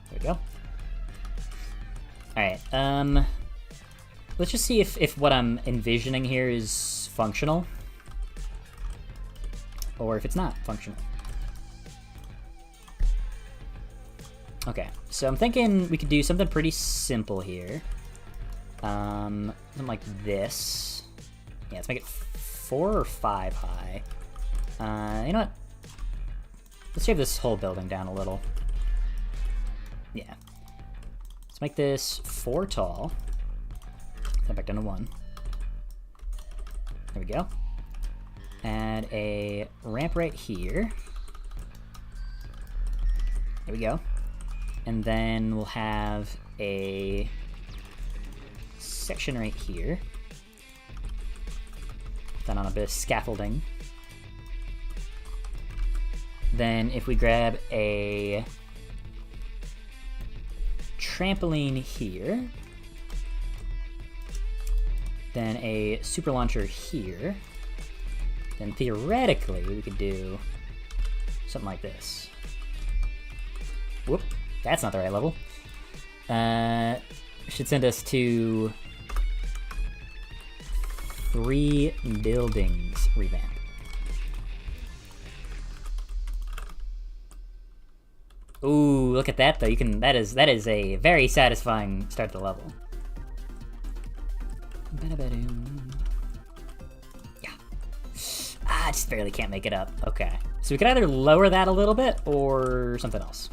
A: There we go. Alright, let's just see if what I'm envisioning here is functional. Or if it's not functional. Okay, so I'm thinking we could do something pretty simple here. Something like this. Yeah, let's make it 4 or 5 high. You know what? Let's shave this whole building down a little. Yeah. Let's make this 4 tall. Come back down to 1. There we go. Add a ramp right here. There we go. And then we'll have a section right here. Done on a bit of scaffolding. Then if we grab a trampoline here, then a super launcher here, then theoretically we could do something like this. Whoop, that's not the right level. Should send us to 3 buildings revamp. Ooh, look at that though. You can that is a very satisfying start to the level. Yeah. I just barely can't make it up. Okay. So we could either lower that a little bit or something else.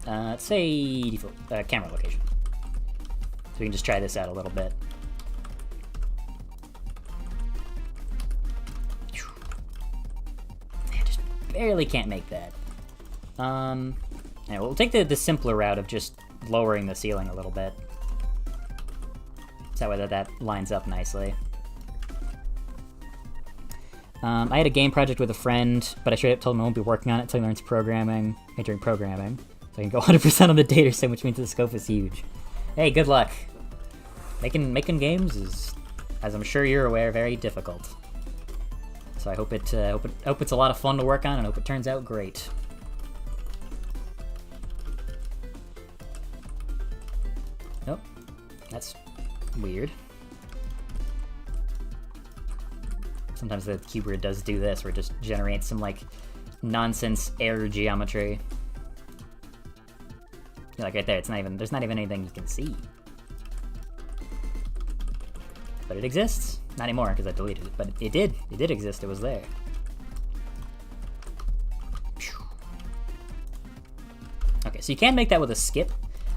A: Let's say default camera location. So we can just try this out a little bit. I just barely can't make that. Yeah, we'll take the simpler route of just lowering the ceiling a little bit. So that way that lines up nicely. I had a game project with a friend, but I straight up told him I won't be working on it until he learns programming, majoring programming. So I can go 100% on the data sim, which means the scope is huge. Hey, good luck. Making games is, as I'm sure you're aware, very difficult. So I hope it's a lot of fun to work on, and hope it turns out great. Nope, that's weird. Sometimes the keyboard does do this, where it just generates some like nonsense error geometry. Like right there, there's not even anything you can see. But it exists. Not anymore, because I deleted it, but it did exist, it was there. Okay, so you can make that with a skip.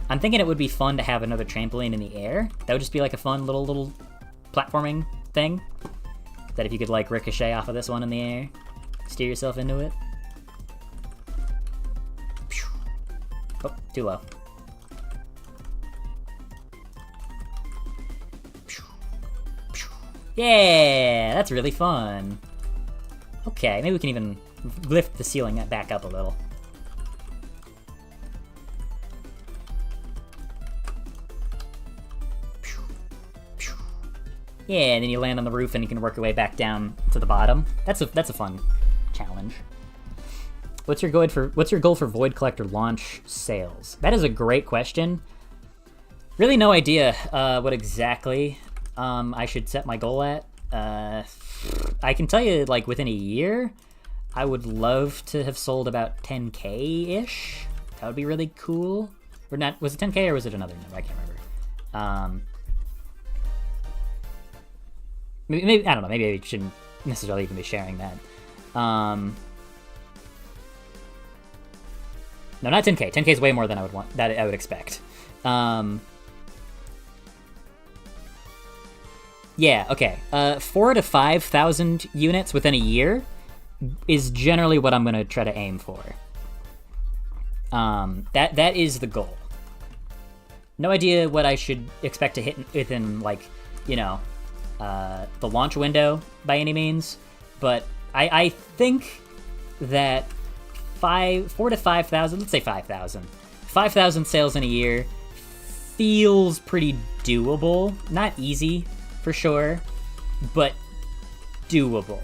A: I'm thinking it would be fun to have another trampoline in the air. That would just be like a fun little platforming thing. That if you could like ricochet off of this one in the air, steer yourself into it. Oh, too low. Yeah, that's really fun. Okay, maybe we can even lift the ceiling back up a little. Yeah, and then you land on the roof and you can work your way back down to the bottom. That's a fun challenge. What's your goal for Void Collector launch sales? That is a great question. Really no idea what exactly I should set my goal at. I can tell you, like, within a year, I would love to have sold about 10K-ish. That would be really cool. Or not, was it 10K or was it another number? I can't remember. Maybe I don't know, maybe I shouldn't necessarily even be sharing that. No, not 10K. 10K is way more than I would expect. Yeah, okay. 4 to 5,000 units within a year is generally what I'm gonna try to aim for. That is the goal. No idea what I should expect to hit within, like, you know, the launch window by any means, but I think that 4 to 5,000, let's say 5,000. 5,000 sales in a year feels pretty doable. Not easy, for sure, but doable.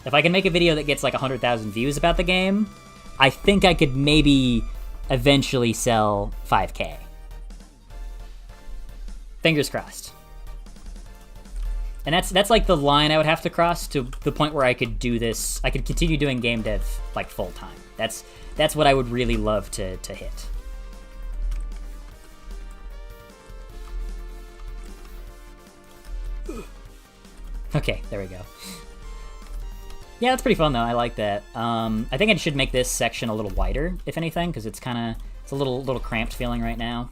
A: If I can make a video that gets like 100,000 views about the game, I think I could maybe eventually sell 5K. Fingers crossed. And that's like the line I would have to cross to the point where I could do this. I could continue doing game dev like full time. That's what I would really love to hit. Okay, there we go. Yeah, that's pretty fun though. I like that. I think I should make this section a little wider, if anything, because it's a little cramped feeling right now.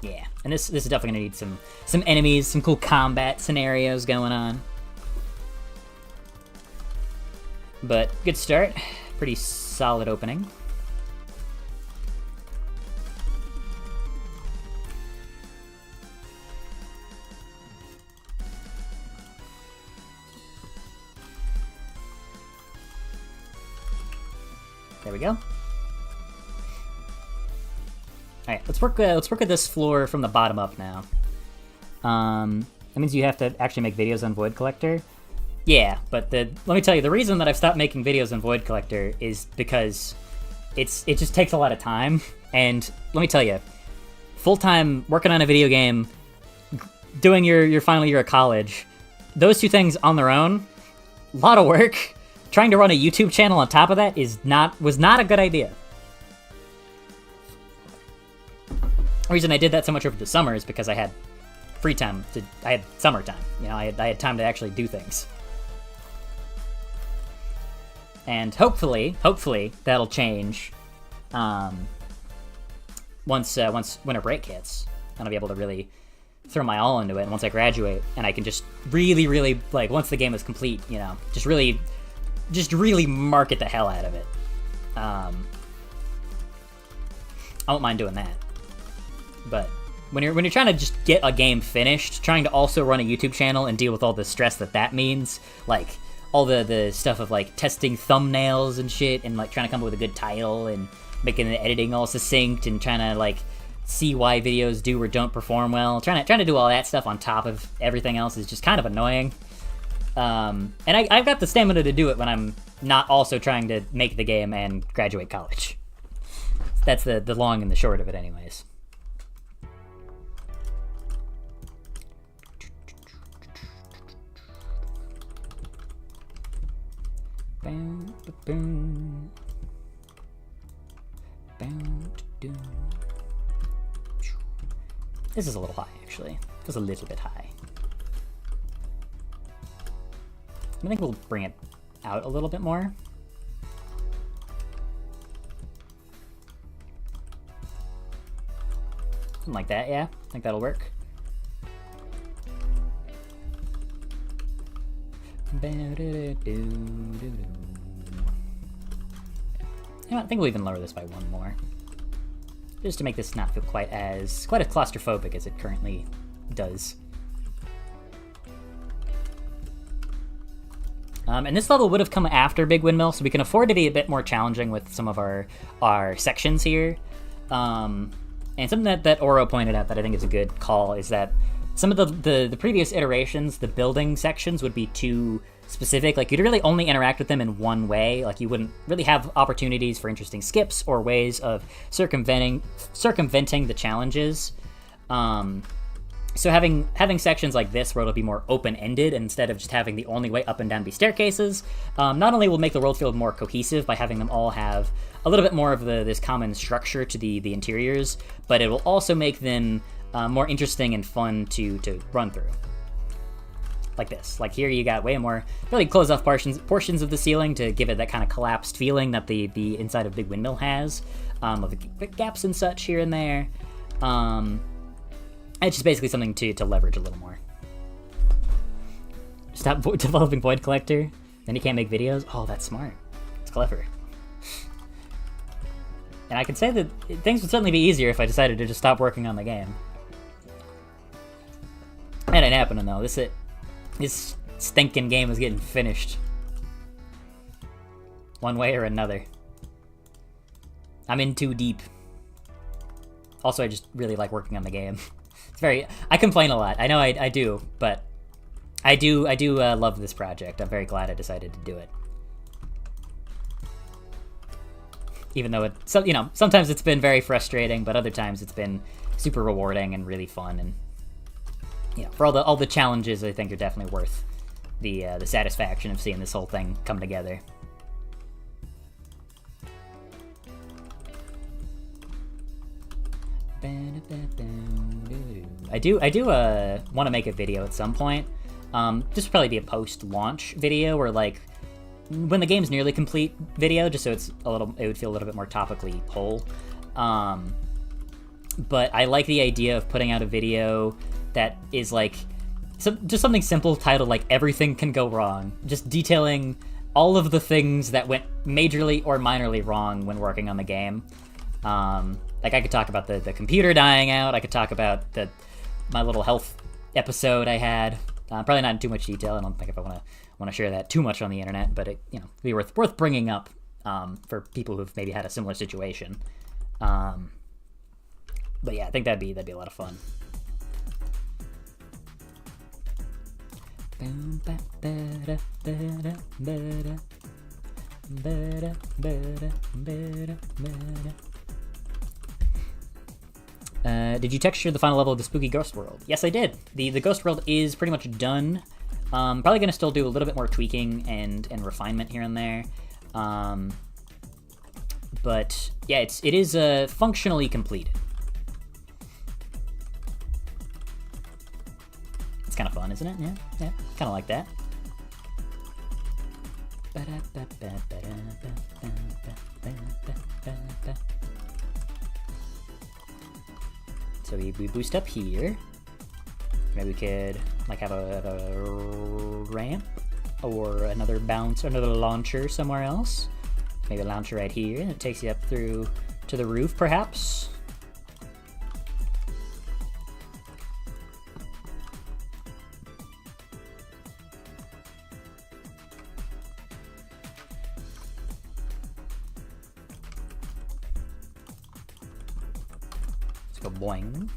A: Yeah, and this is definitely gonna need some enemies, some cool combat scenarios going on. But good start, pretty solid opening. There we go. Alright, let's work with this floor from the bottom up now. That means you have to actually make videos on Void Collector. Yeah, but let me tell you, the reason that I've stopped making videos on Void Collector is because it just takes a lot of time. And let me tell you, full-time working on a video game, doing your final year of college, those two things on their own, a lot of work. Trying to run a YouTube channel on top of that was not a good idea. The reason I did that so much over the summer is because I had free time. I had summertime. You know, I had time to actually do things. And hopefully that'll change once winter break hits. And I'll be able to really throw my all into it. And once I graduate, and I can just really, like, once the game is complete, you know, just really market the hell out of it. I won't mind doing that. But when you're trying to just get a game finished, trying to also run a YouTube channel and deal with all the stress that means, like all the stuff of like testing thumbnails and shit, and like trying to come up with a good title and making the editing all succinct, and trying to like see why videos do or don't perform well, trying to do all that stuff on top of everything else is just kind of annoying. And I've got the stamina to do it when I'm not also trying to make the game and graduate college. That's the long and the short of it anyways. This is a little high, actually. Just a little bit high. I think we'll bring it out a little bit more. Something like that, yeah. I think that'll work. I think we'll even lower this by one more, just to make this not feel quite as claustrophobic as it currently does. And this level would have come after Big Windmill, so we can afford to be a bit more challenging with some of our sections here. And something that Oro pointed out that I think is a good call is that some of the previous iterations, the building sections would be too specific. Like, you'd really only interact with them in one way. Like, you wouldn't really have opportunities for interesting skips or ways of circumventing the challenges. So having sections like this where it'll be more open-ended instead of just having the only way up and down be staircases, not only will make the world feel more cohesive by having them all have a little bit more of this common structure to the interiors, but it will also make them more interesting and fun to run through. Like this. Like here you got way more really close off portions of the ceiling to give it that kind of collapsed feeling that the inside of Big Windmill has, of the gaps and such here and there. It's just basically something to leverage a little more. Stop developing Void Collector, then you can't make videos? Oh, that's smart. It's clever. And I could say that things would certainly be easier if I decided to just stop working on the game. That ain't happening though. This stinking game is getting finished. One way or another. I'm in too deep. Also, I just really like working on the game. It's very... I complain a lot. I know I do, but I do love this project. I'm very glad I decided to do it. Even though sometimes it's been very frustrating, but other times it's been super rewarding and really fun. And for all the challenges, I think are definitely worth the satisfaction of seeing this whole thing come together. I do want to make a video at some point. This would probably be a post-launch video, or like when the game's nearly complete video, just so it would feel a little bit more topically whole. But I like the idea of putting out a video that is like just something simple titled like "Everything Can Go Wrong," just detailing all of the things that went majorly or minorly wrong when working on the game. Like I could talk about the computer dying out. I could talk about my little health episode I had. Probably not in too much detail. I don't think if I want to share that too much on the internet, but it it'd be worth bringing up for people who've maybe had a similar situation. But yeah, I think that'd be a lot of fun. Did you texture the final level of the spooky ghost world? Yes, I did. The ghost world is pretty much done. Probably gonna still do a little bit more tweaking and refinement here and there. But yeah, it is functionally completed. It's kind of fun, isn't it? Yeah, kind of like that. So we boost up here. Maybe we could like have a ramp or another bounce, another launcher somewhere else. Maybe a launcher right here, and it takes you up through to the roof, perhaps. Let's go boing.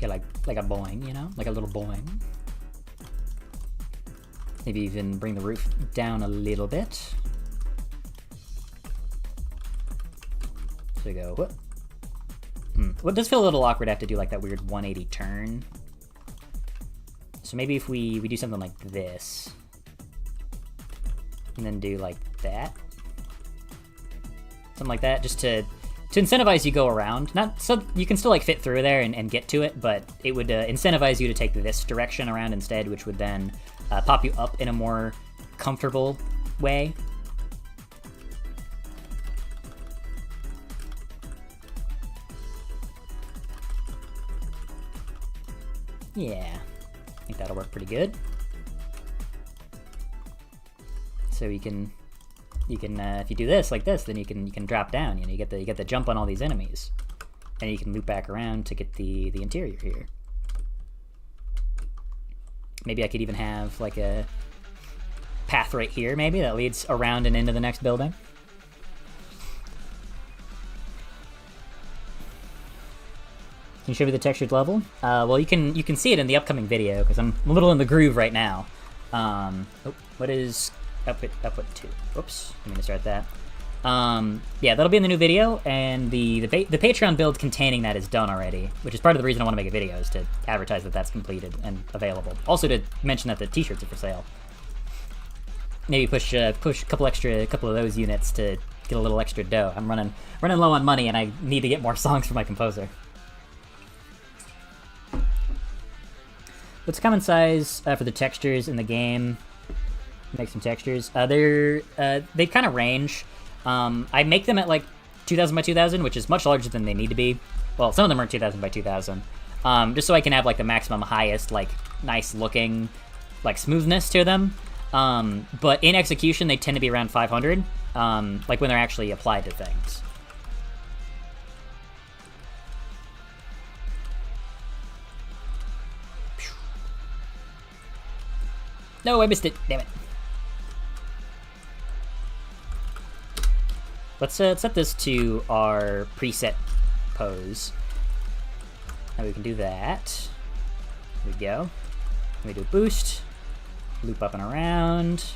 A: Yeah, like a boing, like a little boing. Maybe even bring the roof down a little bit. So we go, whoop. Well, it does feel a little awkward to have to do like that weird 180 turn. So maybe if we do something like this, and then do like that. Something like that, just to incentivize you go around. Not so you can still like fit through there and get to it, but it would incentivize you to take this direction around instead, which would then pop you up in a more comfortable way. Yeah, I think that'll work pretty good. So you can if you do this like this, then you can drop down. You get the jump on all these enemies, and you can loop back around to get the interior here. Maybe I could even have like a path right here, maybe that leads around and into the next building. Can you show me the textured level? Well, you can see it in the upcoming video because I'm a little in the groove right now. What is output 2? Oops, I'm gonna start that. Yeah, that'll be in the new video, and the Patreon build containing that is done already, which is part of the reason I want to make a video, is to advertise that that's completed and available. Also to mention that the t-shirts are for sale. Maybe push a couple of those units to get a little extra dough. I'm running low on money, and I need to get more songs for my composer. What's common size for the textures in the game? Make some textures. They kind of range. I make them at like 2000 by 2000, which is much larger than they need to be. Well, some of them are 2000 by 2000. Just so I can have, like, the maximum highest, like, nice looking, like, smoothness to them. But in execution, they tend to be around 500, like, when they're actually applied to things. No, I missed it. Damn it. Let's set this to our preset pose. Now we can do that. There we go. Let me do a boost. Loop up and around.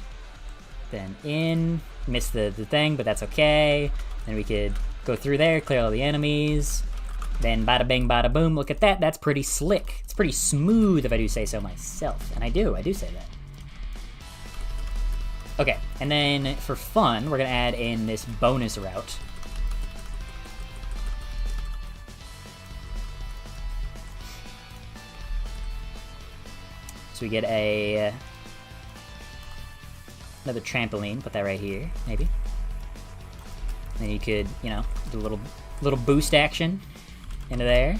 A: Then in. Miss the thing, but that's okay. Then we could go through there, clear all the enemies. Then bada bing, bada boom. Look at that. That's pretty slick. It's pretty smooth, if I do say so myself. And I do say that. Okay, and then for fun, we're gonna add in this bonus route. So we get another trampoline, put that right here, maybe. And then you could, you know, do a little boost action into there.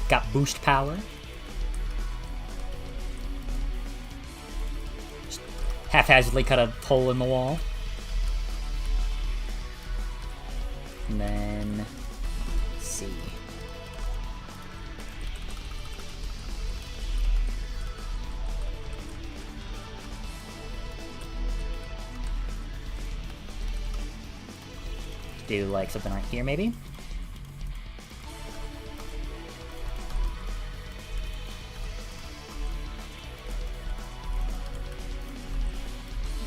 A: Got boost power. Haphazardly cut a hole in the wall. And then, let's see. Do like something right here, maybe?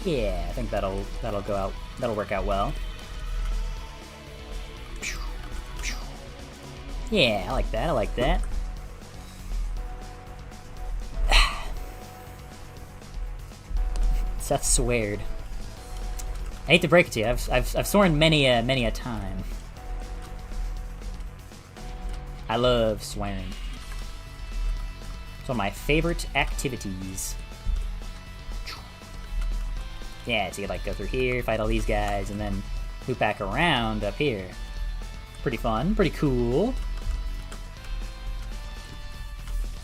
A: Yeah, I think that'll go out. That'll work out well. Yeah, I like that. I like that. Seth sweared. I hate to break it to you. I've sworn many a time. I love swearing. It's one of my favorite activities. Yeah, so you could like go through here, fight all these guys, and then loop back around up here. Pretty fun, pretty cool.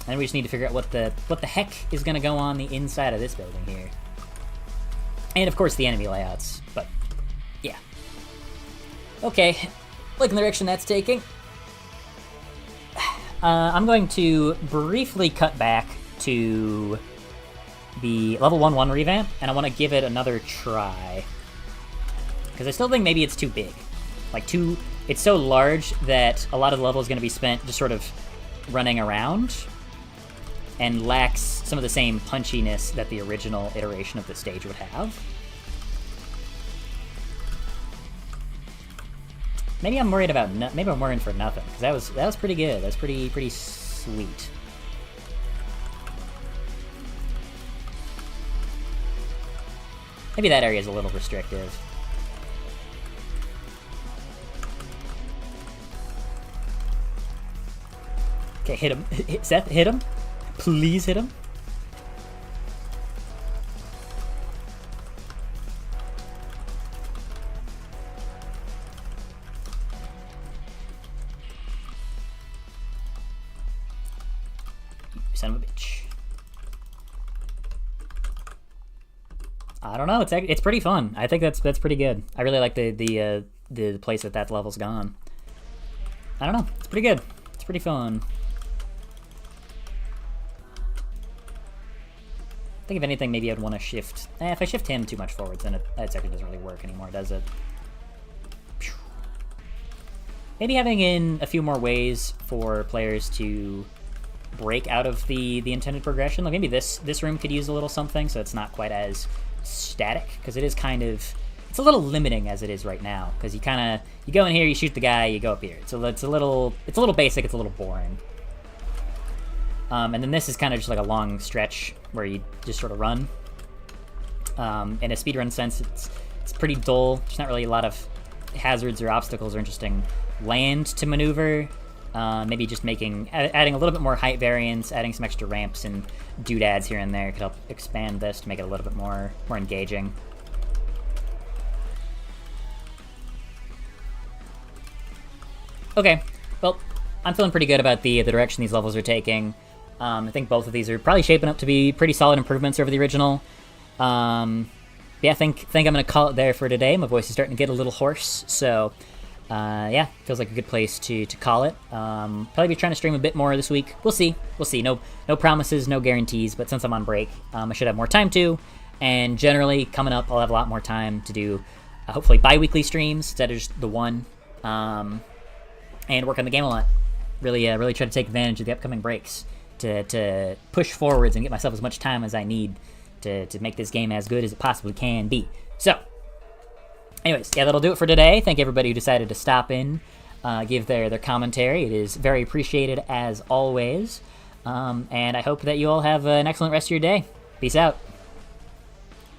A: And we just need to figure out what the heck is gonna go on the inside of this building here. And of course the enemy layouts, but yeah. Okay, liking the direction that's taking. I'm going to briefly cut back to the level 1-1 revamp, and I want to give it another try. Because I still think maybe it's too big. Like, it's so large that a lot of the level is going to be spent just sort of running around, and lacks some of the same punchiness that the original iteration of the stage would have. Maybe I'm worried about maybe I'm worrying for nothing, because that was pretty good. That was pretty sweet. Maybe that area is a little restrictive. Okay, hit him. Seth, hit him. Please hit him. You son of a bitch. I don't know. It's pretty fun. I think that's pretty good. I really like the place that level's gone. I don't know. It's pretty good. It's pretty fun. I think if anything, maybe I'd want to shift. If I shift him too much forwards, then that second doesn't really work anymore, does it? Maybe having in a few more ways for players to break out of the intended progression. Like maybe this room could use a little something, so it's not quite as static, because it is kind of, it's a little limiting as it is right now, because you go in here, you shoot the guy, you go up here. So it's a little basic, it's a little boring. And then this is kind of just like a long stretch where you just sort of run. In a speedrun sense, it's pretty dull. There's not really a lot of hazards or obstacles or interesting land to maneuver. Maybe just adding a little bit more height variance, adding some extra ramps and doodads here and there could help expand this to make it a little bit more engaging. Okay, well, I'm feeling pretty good about the direction these levels are taking. I think both of these are probably shaping up to be pretty solid improvements over the original. Yeah, I think I'm gonna call it there for today. My voice is starting to get a little hoarse, so yeah, feels like a good place to call it. Probably be trying to stream a bit more this week. We'll see. No promises, no guarantees. But since I'm on break, I should have more time to. And generally, coming up, I'll have a lot more time to do hopefully bi-weekly streams instead of just the one. And work on the game a lot. Really try to take advantage of the upcoming breaks to push forwards and get myself as much time as I need to make this game as good as it possibly can be. So, anyways, yeah, that'll do it for today. Thank everybody who decided to stop in, give their commentary. It is very appreciated as always. And I hope that you all have an excellent rest of your day. Peace out.